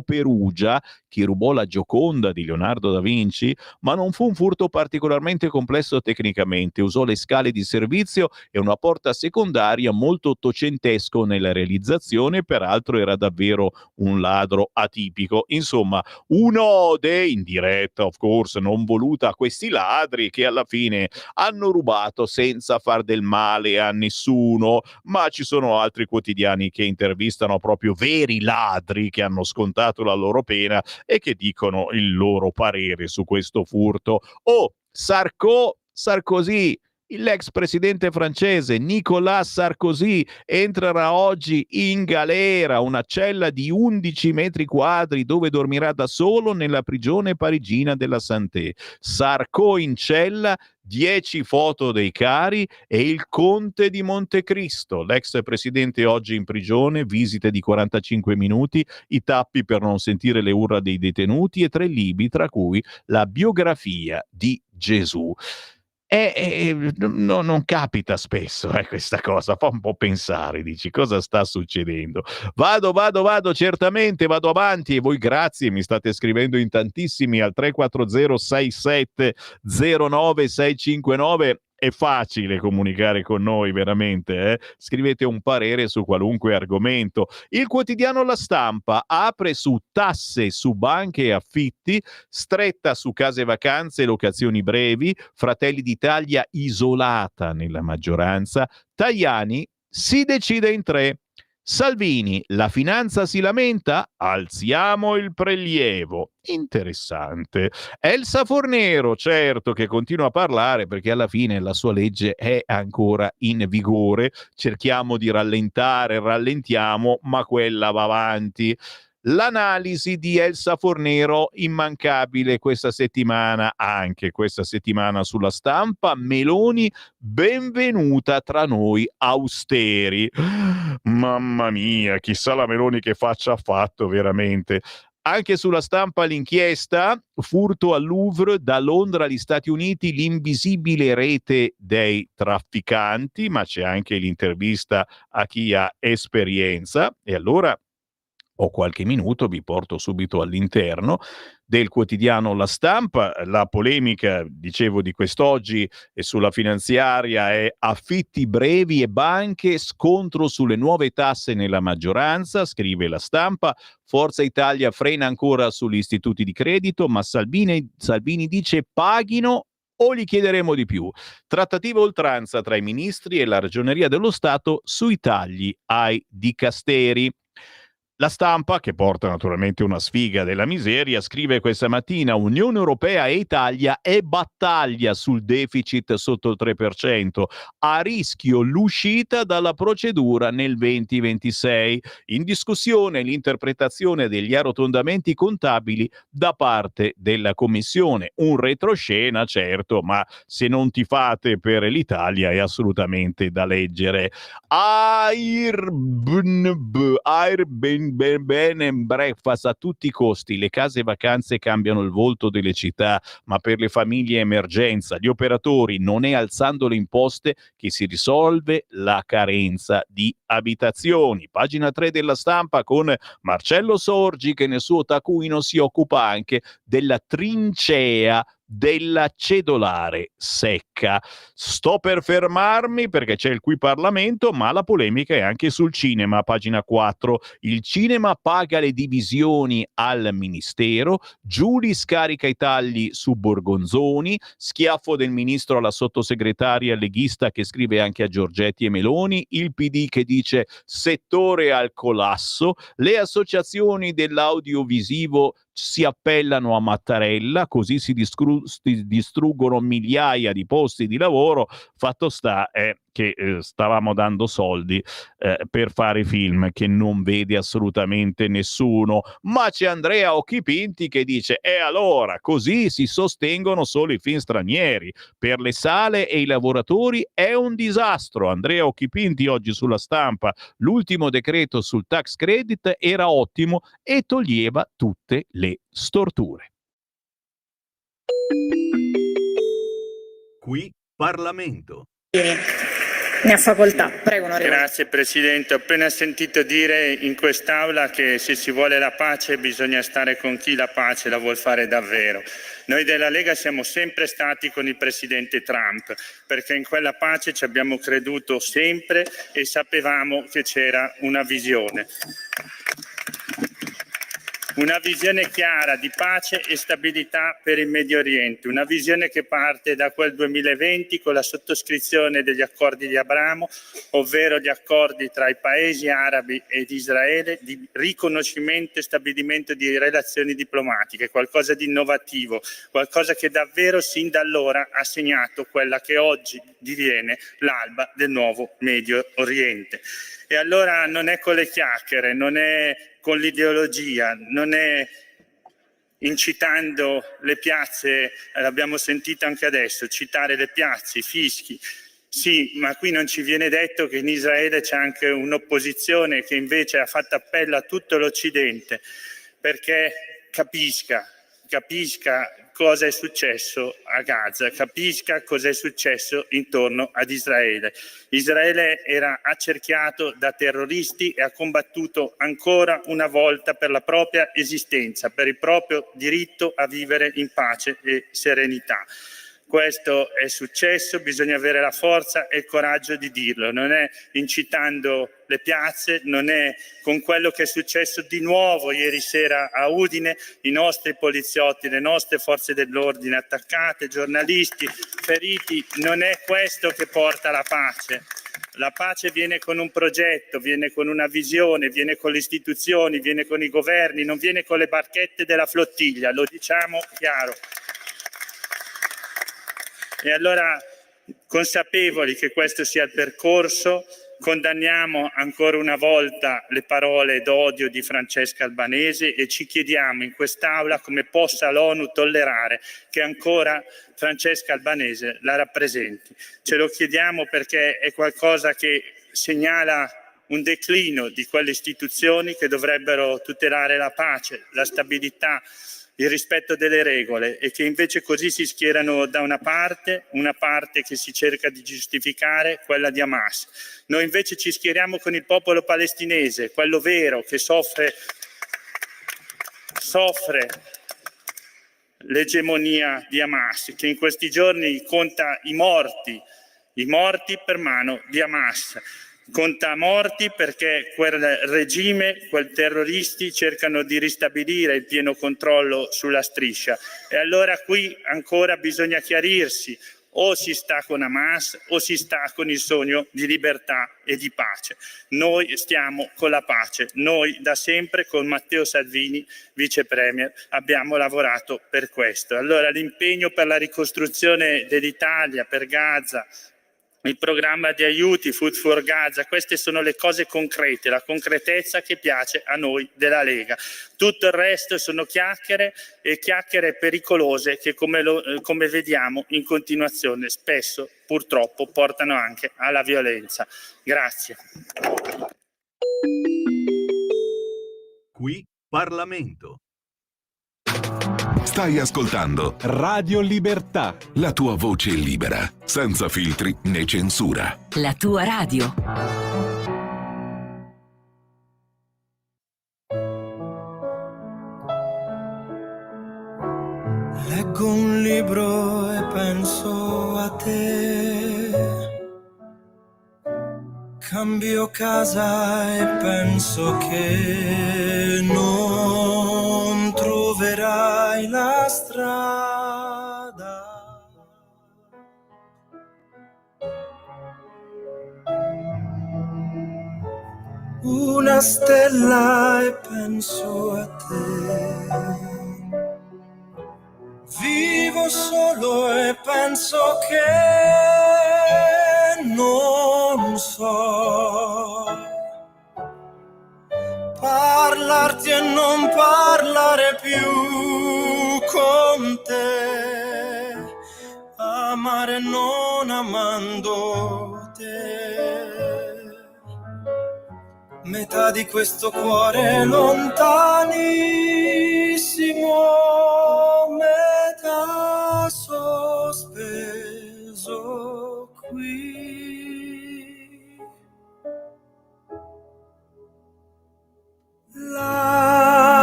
Perugia, che rubò la Gioconda di Leonardo da Vinci, ma non fu un furto particolarmente complesso tecnicamente. Usò le scale di servizio e una porta secondaria molto ottocentesco nella realizzazione, peraltro era davvero un ladro atipico. Insomma, un'ode in diretta, of course, non voluta a questi ladri che alla fine hanno rubato senza far del male a nessuno, ma ci sono altri quotidiani che intervistano proprio veri ladri che hanno scontato la loro pena e che dicono il loro parere su questo furto. Sarkozy, l'ex presidente francese Nicolas Sarkozy, entrerà oggi in galera, una cella di 11 metri quadri dove dormirà da solo nella prigione parigina della Santé. Sarko in cella, 10 foto dei cari e il conte di Montecristo, l'ex presidente oggi in prigione, visite di 45 minuti, i tappi per non sentire le urla dei detenuti e 3 libri, tra cui la biografia di Gesù. Non capita spesso questa cosa, fa un po' pensare, dici cosa sta succedendo. Vado, certamente vado avanti, e voi grazie, mi state scrivendo in tantissimi al 340 67 09 659. è facile comunicare con noi, veramente. Scrivete un parere su qualunque argomento. Il quotidiano La Stampa apre su tasse su banche e affitti, stretta su case vacanze e locazioni brevi, Fratelli d'Italia isolata nella maggioranza, Tajani si decide in tre. Salvini, la finanza si lamenta? Alziamo il prelievo. Interessante. Elsa Fornero, certo, che continua a parlare perché alla fine la sua legge è ancora in vigore. Cerchiamo di rallentare, rallentiamo, ma quella va avanti. L'analisi di Elsa Fornero, immancabile questa settimana, anche questa settimana sulla Stampa. Meloni, benvenuta tra noi austeri. Mamma mia, chissà la Meloni che faccia ha fatto veramente. Anche sulla Stampa l'inchiesta, furto al Louvre, da Londra agli Stati Uniti, l'invisibile rete dei trafficanti, ma c'è anche l'intervista a chi ha esperienza. E allora ho qualche minuto, vi porto subito all'interno del quotidiano La Stampa. La polemica, dicevo, di quest'oggi sulla finanziaria è affitti brevi e banche, scontro sulle nuove tasse nella maggioranza, scrive La Stampa. Forza Italia frena ancora sugli istituti di credito, ma Salvini dice paghino o gli chiederemo di più. Trattativa oltranza tra i ministri e la Ragioneria dello Stato sui tagli ai dicasteri. La Stampa, che porta naturalmente una sfiga della miseria, scrive questa mattina: Unione Europea e Italia e battaglia sul deficit sotto il 3%, a rischio l'uscita dalla procedura nel 2026. In discussione l'interpretazione degli arrotondamenti contabili da parte della Commissione. Un retroscena, certo, ma se non tifate per l'Italia è assolutamente da leggere. Bed and breakfast a tutti i costi. Le case vacanze cambiano il volto delle città, ma per le famiglie emergenza, gli operatori, non è alzando le imposte che si risolve la carenza di abitazioni. Pagina 3 della Stampa con Marcello Sorgi che nel suo taccuino si occupa anche della trincea della cedolare secca. Sto per fermarmi perché c'è il Qui Parlamento, ma la polemica è anche sul cinema. Pagina 4. Il cinema paga le divisioni al ministero, Giuli scarica i tagli su Borgonzoni, schiaffo del ministro alla sottosegretaria leghista che scrive anche a Giorgetti e Meloni, il PD che dice settore al collasso, le associazioni dell'audiovisivo si appellano a Mattarella, così si distruggono migliaia di posti di lavoro. Fatto sta è che stavamo dando soldi per fare film che non vede assolutamente nessuno, ma c'è Andrea Occhipinti che dice e allora così si sostengono solo i film stranieri, per le sale e i lavoratori è un disastro. Andrea Occhipinti oggi sulla Stampa: l'ultimo decreto sul tax credit era ottimo e toglieva tutte le storture. Qui Parlamento. Ne ha facoltà, prego onorevole. Grazie Presidente, ho appena sentito dire in quest'Aula che se si vuole la pace bisogna stare con chi la pace la vuol fare davvero. Noi della Lega siamo sempre stati con il Presidente Trump, perché in quella pace ci abbiamo creduto sempre e sapevamo che c'era una visione. Una visione chiara di pace e stabilità per il Medio Oriente, una visione che parte da quel 2020 con la sottoscrizione degli accordi di Abramo, ovvero gli accordi tra i paesi arabi ed Israele di riconoscimento e stabilimento di relazioni diplomatiche, qualcosa di innovativo, qualcosa che davvero sin da allora ha segnato quella che oggi diviene l'alba del nuovo Medio Oriente. E allora non è con le chiacchiere, non è con l'ideologia, non è incitando le piazze, l'abbiamo sentito anche adesso, citare le piazze, i fischi. Sì, ma qui non ci viene detto che in Israele c'è anche un'opposizione che invece ha fatto appello a tutto l'Occidente perché capisca cosa è successo a Gaza, capisca cosa è successo intorno ad Israele. Israele era accerchiato da terroristi e ha combattuto ancora una volta per la propria esistenza, per il proprio diritto a vivere in pace e serenità. Questo è successo, bisogna avere la forza e il coraggio di dirlo, non è incitando le piazze, non è con quello che è successo di nuovo ieri sera a Udine, i nostri poliziotti, le nostre forze dell'ordine attaccate, giornalisti feriti, non è questo che porta alla pace. La pace viene con un progetto, viene con una visione, viene con le istituzioni, viene con i governi, non viene con le barchette della flottiglia, lo diciamo chiaro. E allora, consapevoli che questo sia il percorso, condanniamo ancora una volta le parole d'odio di Francesca Albanese e ci chiediamo in quest'Aula come possa l'ONU tollerare che ancora Francesca Albanese la rappresenti. Ce lo chiediamo perché è qualcosa che segnala un declino di quelle istituzioni che dovrebbero tutelare la pace, la stabilità, il rispetto delle regole e che invece così si schierano da una parte che si cerca di giustificare, quella di Hamas. Noi invece ci schieriamo con il popolo palestinese, quello vero che soffre l'egemonia di Hamas, che in questi giorni conta i morti per mano di Hamas. Conta morti perché quel regime, quei terroristi cercano di ristabilire il pieno controllo sulla striscia. E allora qui ancora bisogna chiarirsi, o si sta con Hamas o si sta con il sogno di libertà e di pace. Noi stiamo con la pace, noi da sempre con Matteo Salvini, vice premier, abbiamo lavorato per questo. Allora l'impegno per la ricostruzione dell'Italia, per Gaza, il programma di aiuti Food for Gaza, queste sono le cose concrete, la concretezza che piace a noi della Lega. Tutto il resto sono chiacchiere e chiacchiere pericolose che come vediamo in continuazione spesso purtroppo portano anche alla violenza. Grazie. Qui Parlamento. Stai ascoltando Radio Libertà. la tua voce libera, senza filtri né censura. La tua radio. Leggo un libro e penso a te. Cambio casa e penso che non troverai la strada. Una stella e penso a te. Vivo solo e penso che non so parlarti e non parlare più con te, amare non amando te. Metà di questo cuore lontanissimo, metà sospeso qui. L'alba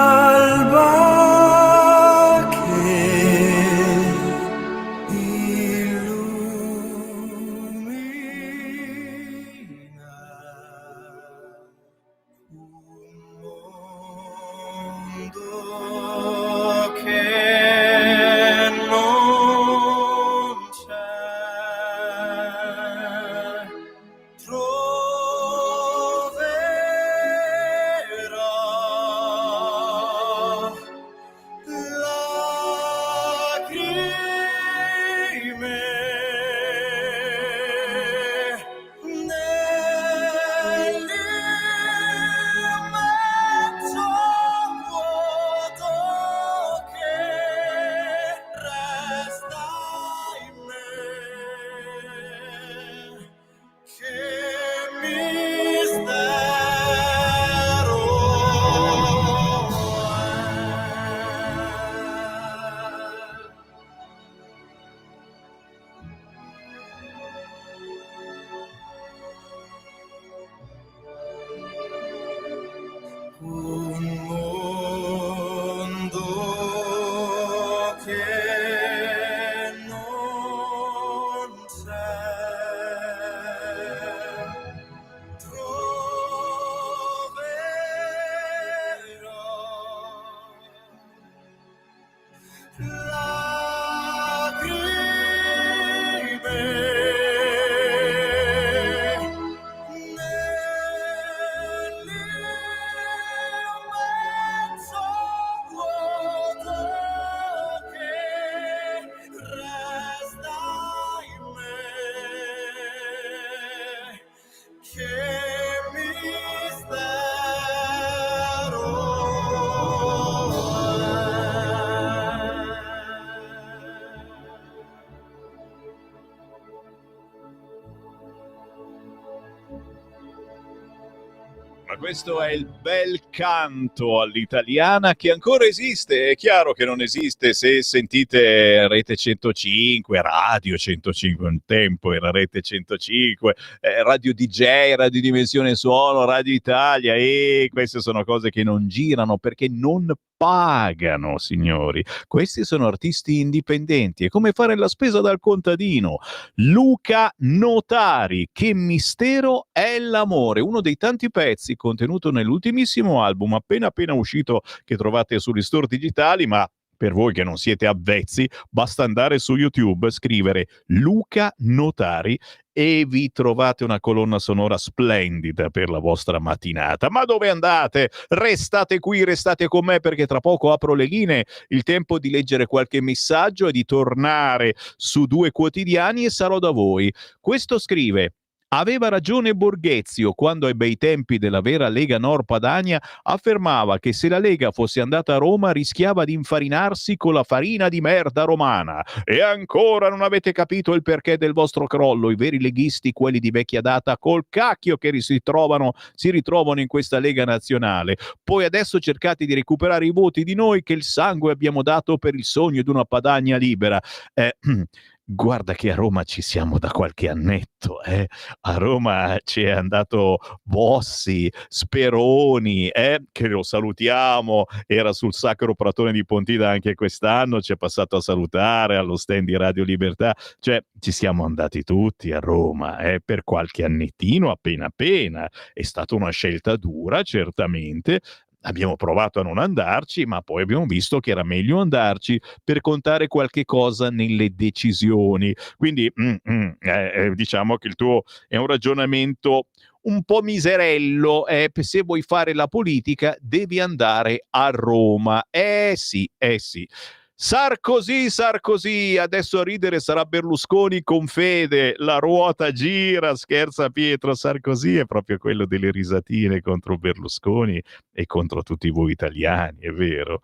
che illumina un mondo che non c'è. Troverò lacrime nell'immenso vuoto che resta in me, che mistero è. Un mondo che non Ma questo è il bel canto all'italiana che ancora esiste. È chiaro che non esiste se sentite Rete 105, Radio 105, un tempo era Rete 105, Radio DJ, Radio Dimensione Suono, Radio Italia, e queste sono cose che non girano perché non pagano, signori. Questi sono artisti indipendenti. È come fare la spesa dal contadino. Luca Notari, Che mistero è l'amore, uno dei tanti pezzi contenuto nell'ultimissimo album appena uscito che trovate sugli store digitali, ma per voi che non siete avvezzi basta andare su YouTube, scrivere Luca Notari e vi trovate una colonna sonora splendida per la vostra mattinata. Ma dove andate? Restate qui, restate con me, perché tra poco apro le linee, il tempo di leggere qualche messaggio e di tornare su 2 quotidiani e sarò da voi. Questo scrive: aveva ragione Borghezio quando ai bei tempi della vera Lega Nord Padania affermava che se la Lega fosse andata a Roma rischiava di infarinarsi con la farina di merda romana. E ancora non avete capito il perché del vostro crollo. I veri leghisti, quelli di vecchia data, col cacchio che si ritrovano in questa Lega nazionale. Poi adesso cercate di recuperare i voti di noi che il sangue abbiamo dato per il sogno di una Padania libera. Guarda che a Roma ci siamo da qualche annetto, a Roma ci è andato Bossi, Speroni, che lo salutiamo, era sul Sacro Pratone di Pontida anche quest'anno, ci è passato a salutare allo stand di Radio Libertà, cioè ci siamo andati tutti a Roma, per qualche annettino appena, è stata una scelta dura certamente. Abbiamo provato a non andarci, ma poi abbiamo visto che era meglio andarci per contare qualche cosa nelle decisioni. Quindi diciamo che il tuo è un ragionamento un po' miserello. Se vuoi fare la politica devi andare a Roma. Sì. Sarkozy, adesso a ridere sarà Berlusconi con Fede, la ruota gira, scherza Pietro. Sarkozy è proprio quello delle risatine contro Berlusconi e contro tutti voi italiani, è vero.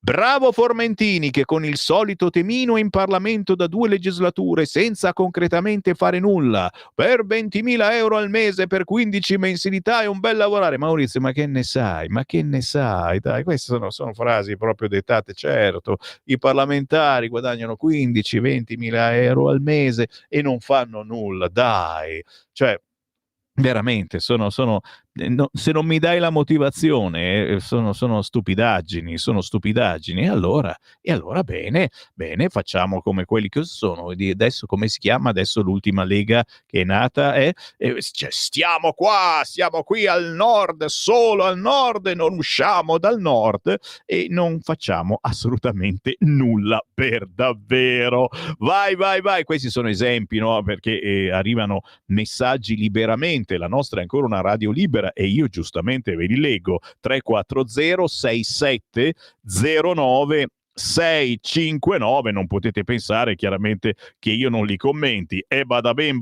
Bravo Formentini, che con il solito temino è in Parlamento da 2 legislature senza concretamente fare nulla. Per 20.000 euro al mese per 15 mensilità è un bel lavorare. Maurizio, ma che ne sai? Dai, queste sono frasi proprio dettate. certo, i parlamentari guadagnano 15-20.000 euro al mese e non fanno nulla, dai, cioè veramente no, se non mi dai la motivazione sono stupidaggini, e allora bene, facciamo come quelli che sono. Adesso come si chiama adesso l'ultima Lega che è nata? Cioè, stiamo qui al nord, solo al nord, e non usciamo dal nord e non facciamo assolutamente nulla per davvero. Vai, questi sono esempi, no? Perché arrivano messaggi liberamente, la nostra è ancora una radio libera e io giustamente ve li leggo. 340 67 09 659. Non potete pensare chiaramente che io non li commenti. E bada ben.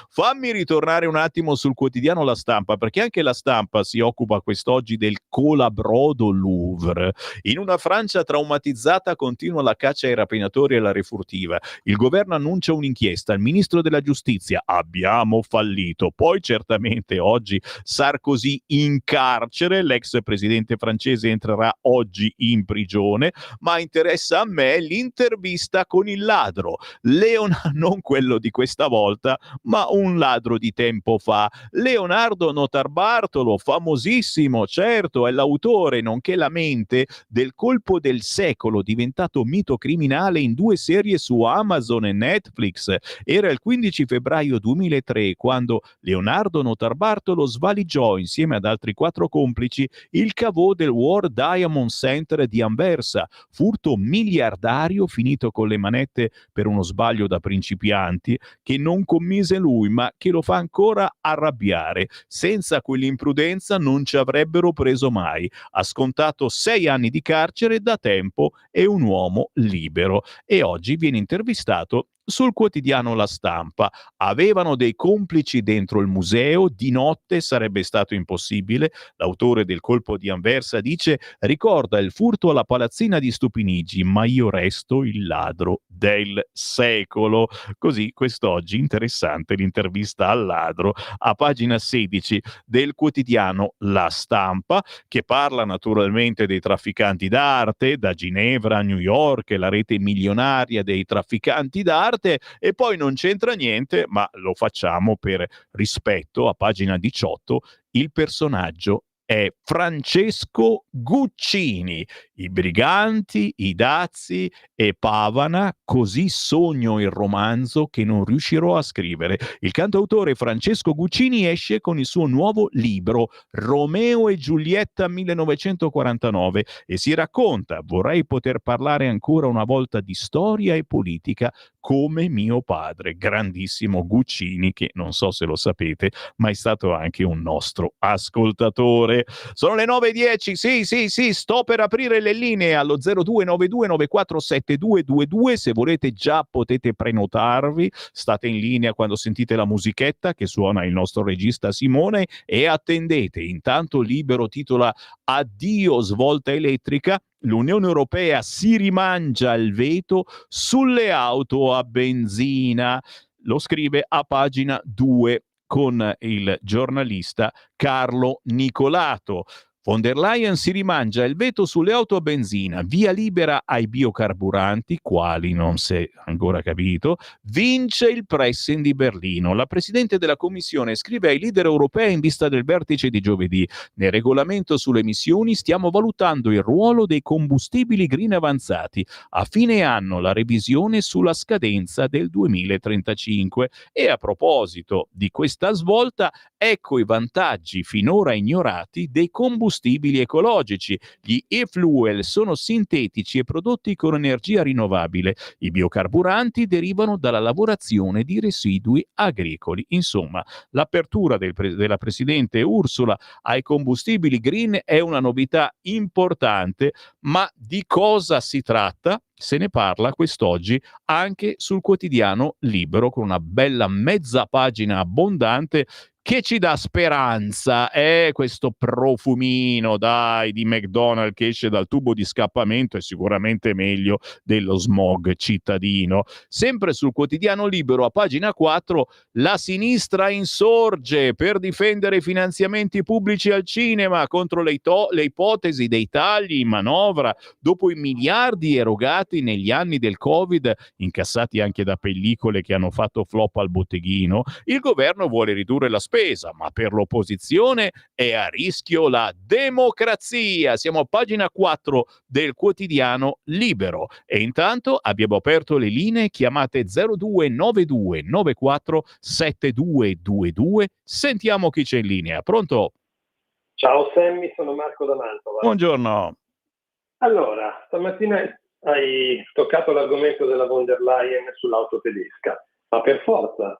Fammi ritornare un attimo sul quotidiano La Stampa, perché anche La Stampa si occupa quest'oggi del colabrodo Louvre. In una Francia traumatizzata continua la caccia ai rapinatori e la refurtiva. Il governo annuncia un'inchiesta. Il ministro della giustizia: abbiamo fallito. Poi certamente oggi Sarkozy in carcere, l'ex presidente francese entrerà oggi in prigione, ma interessa a me l'intervista con il ladro, non quello di questa volta, ma un ladro di tempo fa. Leonardo Notarbartolo, famosissimo, certo, è l'autore nonché la mente del colpo del secolo, diventato mito criminale in 2 serie su Amazon e Netflix. Era il 15 febbraio 2003 quando Leonardo Notarbartolo svaligiò insieme ad altri 4 complici il caveau del World Diamond Center di Anversa, furto miliardario finito con le manette per uno sbaglio da principianti che non commise lui, ma che lo fa ancora arrabbiare. Senza quell'imprudenza non ci avrebbero preso mai. Ha scontato 6 anni di carcere, da tempo è un uomo libero. E oggi viene intervistato sul quotidiano La Stampa. Avevano dei complici dentro il museo, di notte sarebbe stato impossibile. L'autore del colpo di Anversa dice: ricorda il furto alla palazzina di Stupinigi, ma io resto il ladro del secolo. Così quest'oggi interessante l'intervista al ladro a pagina 16 del quotidiano La Stampa, che parla naturalmente dei trafficanti d'arte, da Ginevra a New York, la rete milionaria dei trafficanti d'arte, e poi non c'entra niente, ma lo facciamo per rispetto. A pagina 18 il personaggio è Francesco Guccini. I briganti, i dazi e Pavana, così sogno il romanzo che non riuscirò a scrivere. Il cantautore Francesco Guccini esce con il suo nuovo libro Romeo e Giulietta 1949 e si racconta: vorrei poter parlare ancora una volta di storia e politica come mio padre. Grandissimo Guccini, che non so se lo sapete, ma è stato anche un nostro ascoltatore. Sono le 9:10, sì, sto per aprire le linee allo 0292947222. Se volete già potete prenotarvi, state in linea quando sentite la musichetta che suona il nostro regista Simone e attendete. Intanto Libero titola Addio svolta elettrica. L'Unione Europea si rimangia il veto sulle auto a benzina. Lo scrive a pagina 2 con il giornalista Carlo Nicolato. Von der Leyen si rimangia il veto sulle auto a benzina, via libera ai biocarburanti, quali non si è ancora capito, vince il pressing di Berlino. La Presidente della Commissione scrive ai leader europei in vista del vertice di giovedì: nel regolamento sulle emissioni stiamo valutando il ruolo dei combustibili green avanzati. A fine anno la revisione sulla scadenza del 2035. E a proposito di questa svolta, ecco i vantaggi finora ignorati dei combustibili ecologici. Gli e-fuel sono sintetici e prodotti con energia rinnovabile. I biocarburanti derivano dalla lavorazione di residui agricoli. Insomma, l'apertura della Presidente Ursula ai combustibili green è una novità importante, ma di cosa si tratta? Se ne parla quest'oggi anche sul quotidiano Libero, con una bella mezza pagina abbondante che ci dà speranza. Questo profumino, dai, di McDonald's che esce dal tubo di scappamento è sicuramente meglio dello smog cittadino. Sempre sul quotidiano Libero, a pagina 4, la sinistra insorge per difendere i finanziamenti pubblici al cinema contro le ipotesi dei tagli in manovra dopo i miliardi erogati negli anni del Covid, incassati anche da pellicole che hanno fatto flop al botteghino. Il governo vuole ridurre la spesa, ma per l'opposizione è a rischio la democrazia. Siamo a pagina 4 del quotidiano Libero e intanto abbiamo aperto le linee. Chiamate 0292 94 7222. Sentiamo chi c'è in linea. Pronto? Ciao Sammy, sono Marco da Mantova. Buongiorno. Allora, stamattina hai toccato l'argomento della von der Leyen sull'auto tedesca, ma per forza.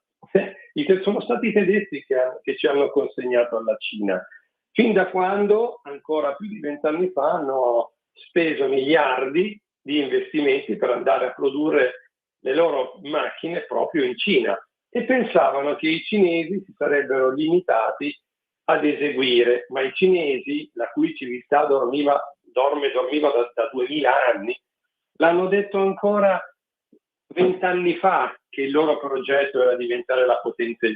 Sono stati i tedeschi che ci hanno consegnato alla Cina, fin da quando, ancora più di 20 anni fa, hanno speso miliardi di investimenti per andare a produrre le loro macchine proprio in Cina e pensavano che i cinesi si sarebbero limitati ad eseguire, ma i cinesi, la cui civiltà dormiva da 2000 anni, l'hanno detto ancora 20 anni fa che il loro progetto era diventare la potenza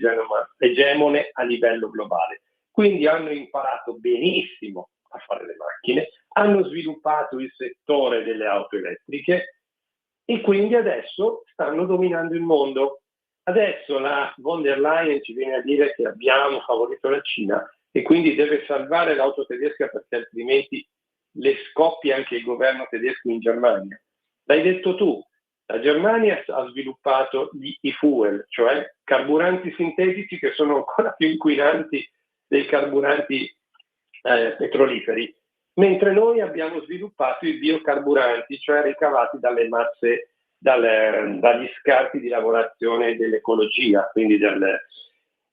egemone a livello globale. Quindi hanno imparato benissimo a fare le macchine, hanno sviluppato il settore delle auto elettriche e quindi adesso stanno dominando il mondo. Adesso la von der Leyen ci viene a dire che abbiamo favorito la Cina e quindi deve salvare l'auto tedesca perché altrimenti le scoppia anche il governo tedesco in Germania. L'hai detto tu. La Germania ha sviluppato gli e-fuel, cioè carburanti sintetici che sono ancora più inquinanti dei carburanti petroliferi, mentre noi abbiamo sviluppato i biocarburanti, cioè ricavati dalle masse, dagli scarti di lavorazione dell'ecologia,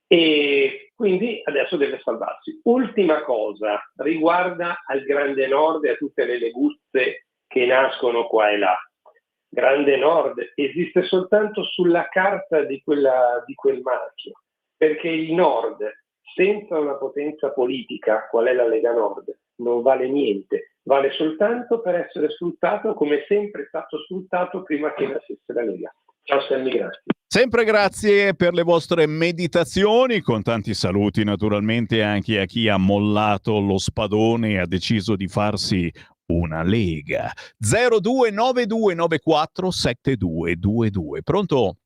e quindi adesso deve salvarsi. Ultima cosa, riguarda al Grande Nord e a tutte le leguzze che nascono qua e là. grande Nord, esiste soltanto sulla carta di quel marchio, perché il Nord, senza una potenza politica, qual è la Lega Nord, non vale niente, vale soltanto per essere sfruttato come sempre è stato sfruttato prima che nascesse la Lega. Ciao Sammy, grazie. Sempre grazie per le vostre meditazioni, con tanti saluti naturalmente anche a chi ha mollato lo spadone e ha deciso di farsi una lega. 0292947222. Pronto?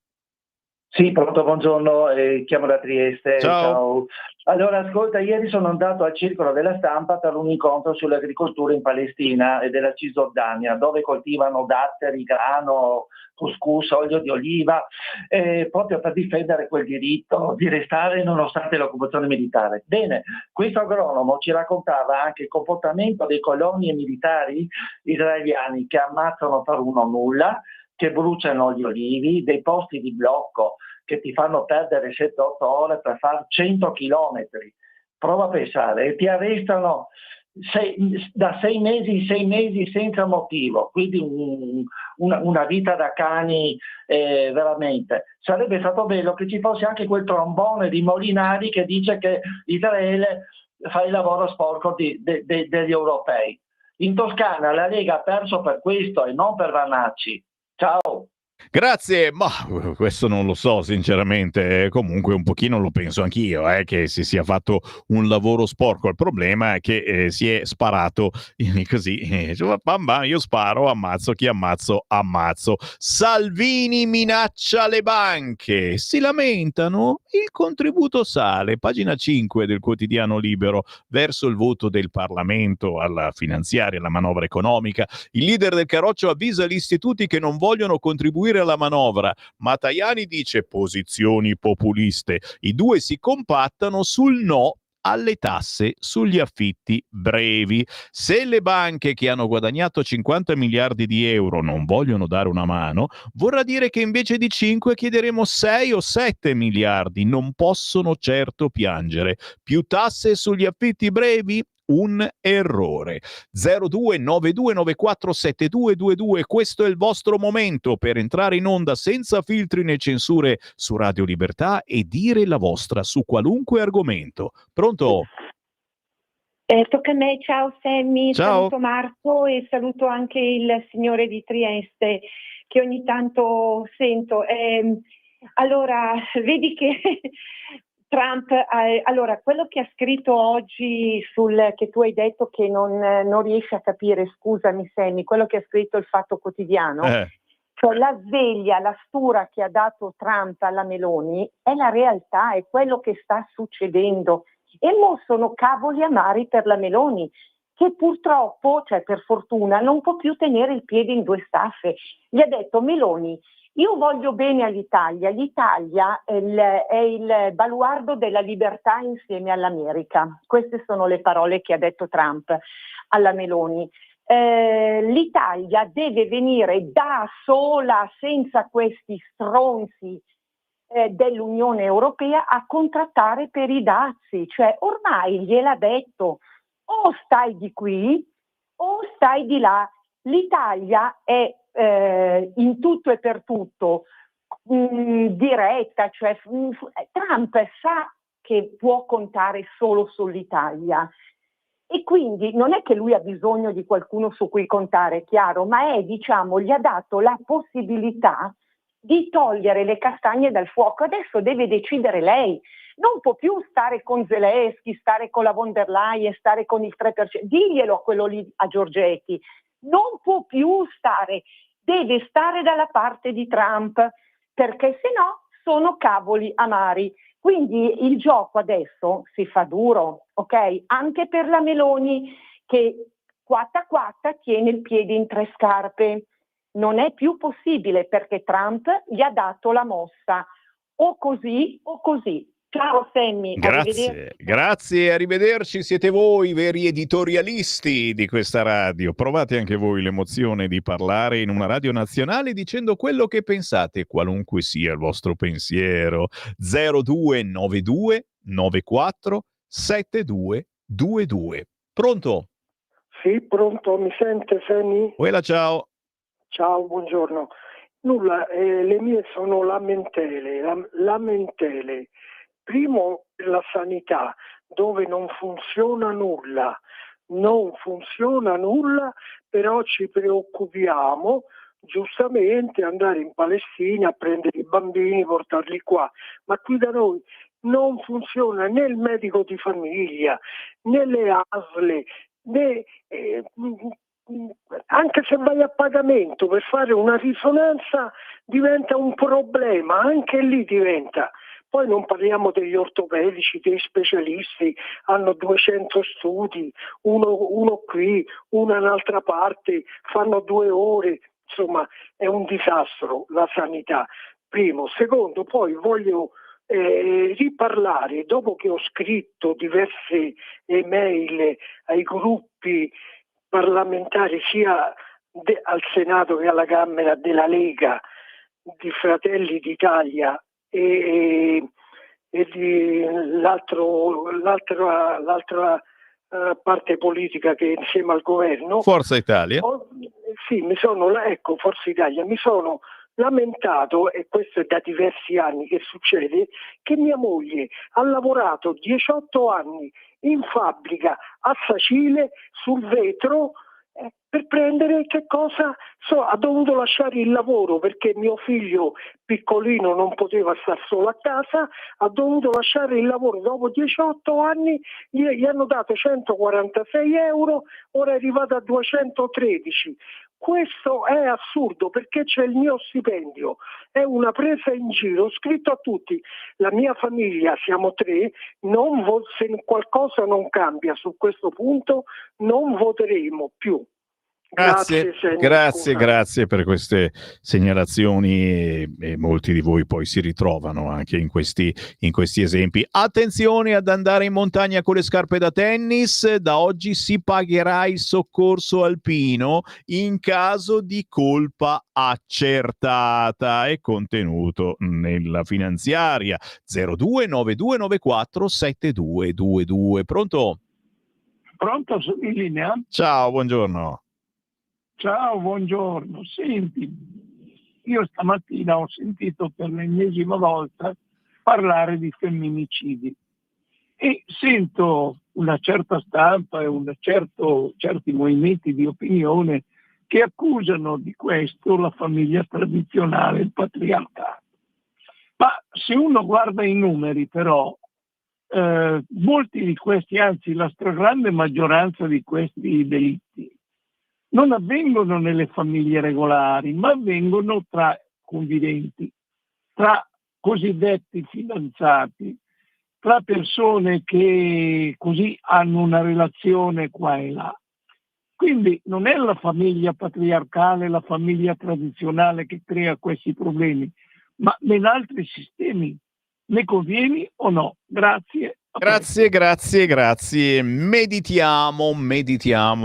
Sì, pronto, buongiorno, chiamo da Trieste. Ciao. Allora, ascolta, ieri sono andato al Circolo della Stampa per un incontro sull'agricoltura in Palestina e della Cisgiordania, dove coltivano datteri, grano, couscous, olio di oliva, proprio per difendere quel diritto di restare nonostante l'occupazione militare. Bene, questo agronomo ci raccontava anche il comportamento dei coloni e militari israeliani che ammazzano per uno nulla, che bruciano gli olivi, dei posti di blocco che ti fanno perdere 7-8 ore per fare 100 chilometri. Prova a pensare, ti arrestano da 6 mesi in 6 mesi senza motivo, quindi una vita da cani veramente. Sarebbe stato bello che ci fosse anche quel trombone di Molinari che dice che Israele fa il lavoro sporco degli europei. In Toscana la Lega ha perso per questo e non per Vannacci. Ciao. Grazie, ma questo non lo so sinceramente, comunque un pochino lo penso anch'io, che si sia fatto un lavoro sporco. Il problema è che si è sparato così, bam bam, io sparo, ammazzo, chi ammazzo. Salvini minaccia le banche, si lamentano, il contributo sale, pagina 5 del quotidiano Libero, verso il voto del Parlamento alla finanziaria, alla manovra economica. Il leader del Carroccio avvisa gli istituti che non vogliono contribuire alla manovra, ma Tajani dice posizioni populiste. I due si compattano sul no alle tasse sugli affitti brevi. Se le banche che hanno guadagnato 50 miliardi di euro non vogliono dare una mano, vorrà dire che invece di 5 chiederemo 6 o 7 miliardi. Non possono certo piangere. Più tasse sugli affitti brevi? Un errore. 0292947222. Questo è il vostro momento per entrare in onda senza filtri né censure su Radio Libertà e dire la vostra su qualunque argomento. Pronto? Tocca a me. Ciao Sammy, Ciao. saluto Marco e saluto anche il signore di Trieste che ogni tanto sento. Allora, vedi che Trump, allora quello che ha scritto oggi che tu hai detto che non riesci a capire, scusami Sammy, quello che ha scritto il Fatto Quotidiano, cioè la sveglia, la stura che ha dato Trump alla Meloni è la realtà, è quello che sta succedendo e mo sono cavoli amari per la Meloni che purtroppo, cioè per fortuna, non può più tenere il piede in due staffe. Gli ha detto Meloni, io voglio bene all'Italia, l'Italia è il baluardo della libertà insieme all'America. Queste sono le parole che ha detto Trump alla Meloni. L'Italia deve venire da sola, senza questi stronzi dell'Unione Europea, a contrattare per i dazi. Cioè ormai gliel'ha detto, o stai di qui o stai di là. L'Italia è in tutto e per tutto diretta, cioè Trump sa che può contare solo sull'Italia e quindi non è che lui ha bisogno di qualcuno su cui contare, chiaro, ma gli ha dato la possibilità di togliere le castagne dal fuoco. Adesso deve decidere lei, non può più stare con Zelensky, stare con la von der Leyen, stare con il 3%, diglielo a quello lì, a Giorgetti, non può più stare, deve stare dalla parte di Trump, perché se no sono cavoli amari. Quindi il gioco adesso si fa duro, ok? Anche per la Meloni che quatta tiene il piede in tre scarpe. Non è più possibile perché Trump gli ha dato la mossa, o così o così. Ciao Sammy, Grazie, arrivederci, siete voi veri editorialisti di questa radio. Provate anche voi l'emozione di parlare in una radio nazionale dicendo quello che pensate, qualunque sia il vostro pensiero. 0292 94 7222. Pronto? Sì, pronto, mi sente Sammy? Quella, ciao. Ciao, buongiorno. Nulla, le mie sono lamentele. Lamentele. Primo, la sanità, dove non funziona nulla. Non funziona nulla, però ci preoccupiamo giustamente andare in Palestina a prendere i bambini, portarli qua. Ma qui da noi non funziona né il medico di famiglia, né le ASL, né... anche se vai a pagamento per fare una risonanza diventa un problema, anche lì diventa. Poi non parliamo degli ortopedici, dei specialisti, hanno 200 studi, uno qui, uno in un'altra parte, fanno 2 ore, insomma è un disastro la sanità. Primo. Secondo, poi voglio riparlare, dopo che ho scritto diverse email ai gruppi parlamentari sia al Senato che alla Camera della Lega, di Fratelli d'Italia e di l'altra parte politica che è insieme al governo. Forza Italia. Forza Italia, mi sono lamentato, e questo è da diversi anni che succede, che mia moglie ha lavorato 18 anni in fabbrica a Sacile sul vetro per prendere ha dovuto lasciare il lavoro perché mio figlio piccolino non poteva stare solo a casa, ha dovuto lasciare il lavoro dopo 18 anni, gli hanno dato 146 euro, ora è arrivato a 213. Questo è assurdo perché c'è il mio stipendio, è una presa in giro. Ho scritto a tutti, la mia famiglia, siamo 3, se qualcosa non cambia su questo punto non voteremo più. Grazie per queste segnalazioni e molti di voi poi si ritrovano anche in questi esempi. Attenzione ad andare in montagna con le scarpe da tennis, da oggi si pagherà il soccorso alpino in caso di colpa accertata, è contenuto nella finanziaria. 0292947222. Pronto? Pronto, sono in linea? Ciao, buongiorno. Ciao, buongiorno. Senti, io stamattina ho sentito per l'ennesima volta parlare di femminicidi e sento una certa stampa e certi movimenti di opinione che accusano di questo la famiglia tradizionale, il patriarcato. Ma se uno guarda i numeri però, molti di questi, anzi la stragrande maggioranza di questi delitti, non avvengono nelle famiglie regolari, ma avvengono tra conviventi, tra cosiddetti fidanzati, tra persone che così hanno una relazione qua e là. Quindi non è la famiglia patriarcale, la famiglia tradizionale che crea questi problemi, ma ben altri sistemi. Ne convieni o no? Grazie. Grazie. Meditiamo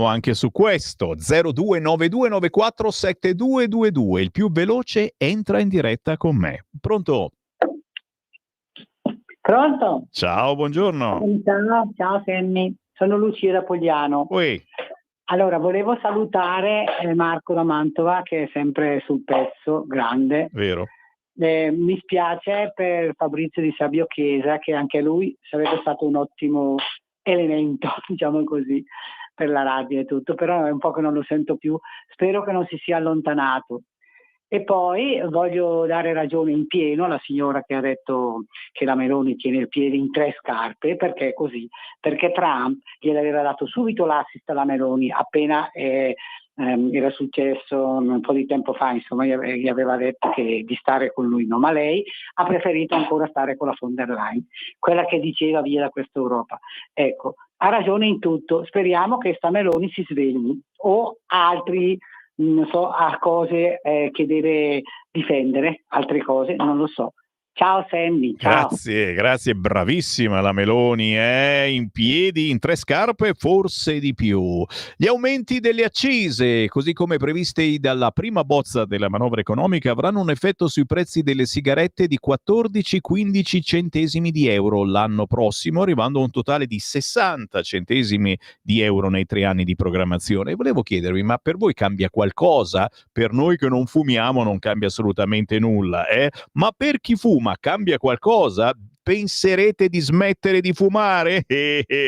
anche su questo. 0292947222. Il più veloce entra in diretta con me. Pronto? Pronto? Ciao, buongiorno. Ciao Sammy, sono Lucia da Pogliano. Allora, volevo salutare Marco da Mantova che è sempre sul pezzo, grande. Vero. Mi spiace per Fabrizio di Sabio Chiesa, che anche lui sarebbe stato un ottimo elemento, diciamo così, per la radio e tutto, però è un po' che non lo sento più, spero che non si sia allontanato. E poi voglio dare ragione in pieno alla signora che ha detto che la Meloni tiene il piede in 3 scarpe, perché è così, perché Trump gliel'aveva dato subito l'assist alla Meloni appena era successo un po' di tempo fa, insomma gli aveva detto di stare con lui, no, ma lei ha preferito ancora stare con la von der Leyen, quella che diceva via da questa Europa. Ecco, ha ragione in tutto, speriamo che sta Meloni si svegli o altri, non so, ha cose che deve difendere, altre cose, non lo so. Ciao Sandy, ciao. Grazie, bravissima la Meloni, in piedi, in 3 scarpe, forse di più. Gli aumenti delle accise, così come previsti dalla prima bozza della manovra economica, avranno un effetto sui prezzi delle sigarette di 14-15 centesimi di euro l'anno prossimo, arrivando a un totale di 60 centesimi di euro nei 3 anni di programmazione. E volevo chiedervi, ma per voi cambia qualcosa? Per noi che non fumiamo non cambia assolutamente nulla, ma per chi fuma cambia qualcosa? Penserete di smettere di fumare?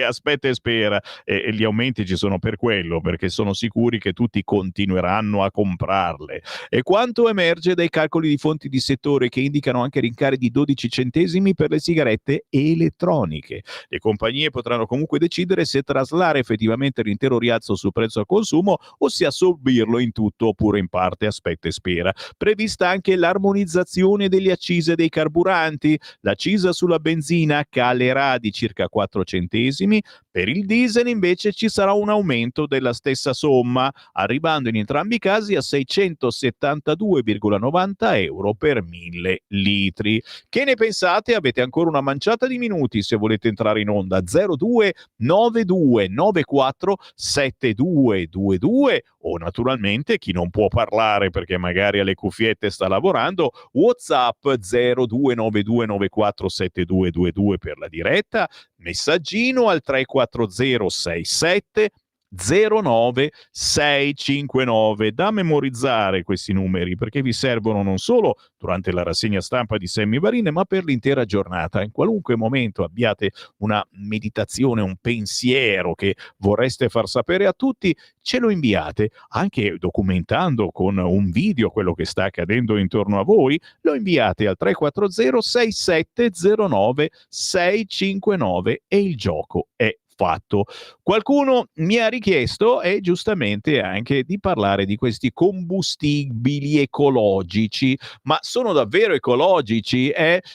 Aspetta e spera. Gli aumenti ci sono per quello, perché sono sicuri che tutti continueranno a comprarle. E quanto emerge dai calcoli di fonti di settore che indicano anche rincari di 12 centesimi per le sigarette elettroniche. Le compagnie potranno comunque decidere se traslare effettivamente l'intero rialzo sul prezzo al consumo o se assorbirlo in tutto oppure in parte. Aspetta e spera. Prevista anche l'armonizzazione delle accise dei carburanti. L'accisa sulla benzina calerà di circa 4 centesimi, per il diesel invece ci sarà un aumento della stessa somma, arrivando in entrambi i casi a 672,90 euro per 1000 litri. Che ne pensate? Avete ancora una manciata di minuti se volete entrare in onda. 02 92 94 7222 o naturalmente chi non può parlare perché magari alle cuffiette sta lavorando, WhatsApp 029294 7222 per la diretta, messaggino al 34067 09659, da memorizzare questi numeri perché vi servono non solo durante la rassegna stampa di Sammy Varin ma per l'intera giornata. In qualunque momento abbiate una meditazione, un pensiero che vorreste far sapere a tutti, ce lo inviate anche documentando con un video quello che sta accadendo intorno a voi, lo inviate al 340 6709 659 e il gioco è fatto. Qualcuno mi ha richiesto giustamente anche di parlare di questi combustibili ecologici, ma sono davvero ecologici?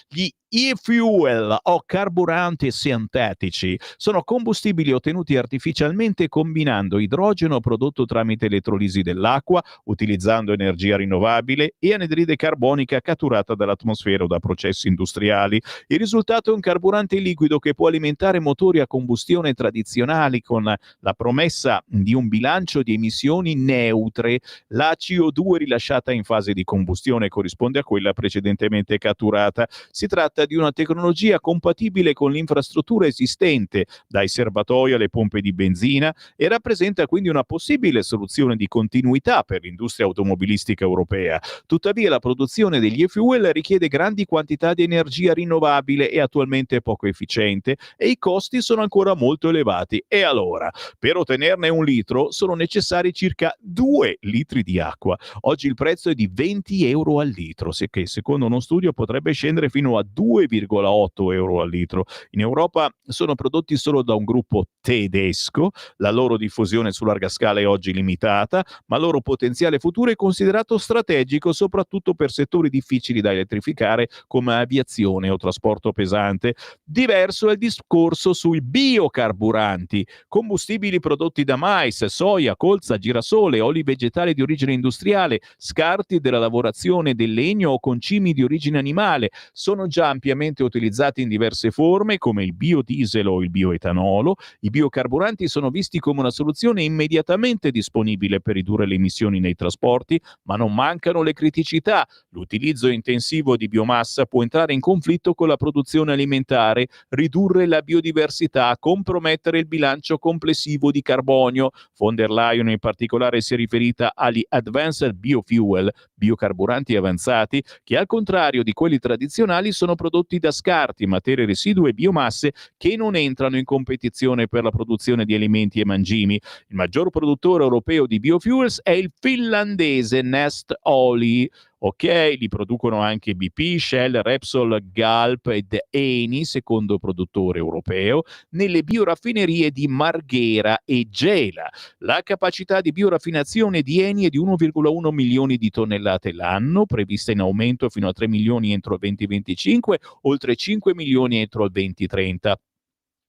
Gli e-fuel o carburanti sintetici sono combustibili ottenuti artificialmente combinando idrogeno prodotto tramite elettrolisi dell'acqua, utilizzando energia rinnovabile e anidride carbonica catturata dall'atmosfera o da processi industriali. Il risultato è un carburante liquido che può alimentare motori a combustione tradizionali con la promessa di un bilancio di emissioni neutre. La CO2 rilasciata in fase di combustione corrisponde a quella precedentemente catturata. Si tratta di una tecnologia compatibile con l'infrastruttura esistente, dai serbatoi alle pompe di benzina, e rappresenta quindi una possibile soluzione di continuità per l'industria automobilistica europea. Tuttavia la produzione degli e-fuel richiede grandi quantità di energia rinnovabile e attualmente poco efficiente e i costi sono ancora molto elevati. E allora, per ottenerne 1 litro sono necessari circa 2 litri di acqua. Oggi il prezzo è di 20 euro al litro, che secondo uno studio potrebbe scendere fino a 2,8 euro al litro. In Europa sono prodotti solo da un gruppo tedesco, la loro diffusione su larga scala è oggi limitata, ma il loro potenziale futuro è considerato strategico soprattutto per settori difficili da elettrificare come aviazione o trasporto pesante. Diverso è il discorso sui biocarburanti, combustibili prodotti da mais, soia, colza, girasole, oli vegetali di origine industriale, scarti della lavorazione del legno o concimi di origine animale. Sono già ampiamente utilizzati in diverse forme come il biodiesel o il bioetanolo. I biocarburanti sono visti come una soluzione immediatamente disponibile per ridurre le emissioni nei trasporti, ma non mancano le criticità. L'utilizzo intensivo di biomassa può entrare in conflitto con la produzione alimentare, ridurre la biodiversità, compromettere il bilancio complessivo di carbonio. Von der Leyen in particolare si è riferita agli advanced biofuel, biocarburanti avanzati, che al contrario di quelli tradizionali sono prodotti da scarti, materie residue e biomasse che non entrano in competizione per la produzione di alimenti e mangimi. Il maggior produttore europeo di biofuels è il finlandese Nest Oil. Ok, li producono anche BP, Shell, Repsol, Galp ed Eni, secondo produttore europeo, nelle bioraffinerie di Marghera e Gela. La capacità di bioraffinazione di Eni è di 1,1 milioni di tonnellate l'anno, prevista in aumento fino a 3 milioni entro il 2025, oltre 5 milioni entro il 2030.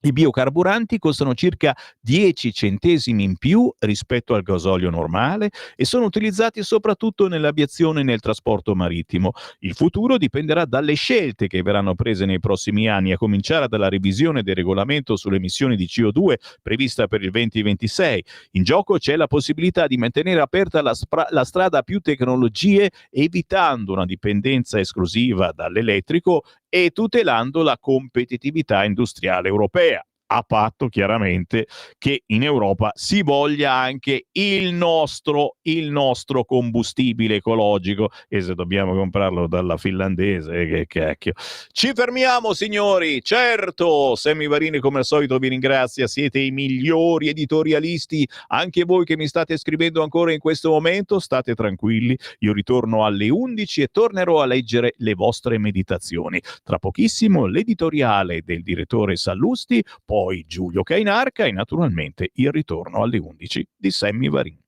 I biocarburanti costano circa 10 centesimi in più rispetto al gasolio normale e sono utilizzati soprattutto nell'aviazione e nel trasporto marittimo. Il futuro dipenderà dalle scelte che verranno prese nei prossimi anni, a cominciare dalla revisione del regolamento sulle emissioni di CO2 prevista per il 2026. In gioco c'è la possibilità di mantenere aperta la strada a più tecnologie, evitando una dipendenza esclusiva dall'elettrico e tutelando la competitività industriale europea, a patto chiaramente che in Europa si voglia anche il nostro combustibile ecologico, e se dobbiamo comprarlo dalla finlandese, che cacchio. Ci fermiamo, signori. Certo, Sammy Varini come al solito vi ringrazia, siete i migliori editorialisti, anche voi che mi state scrivendo ancora in questo momento, state tranquilli, io ritorno alle 11 e tornerò a leggere le vostre meditazioni. Tra pochissimo l'editoriale del direttore Sallusti, poi Giulio Cainarca e naturalmente il ritorno alle 11 di Sammy Varin.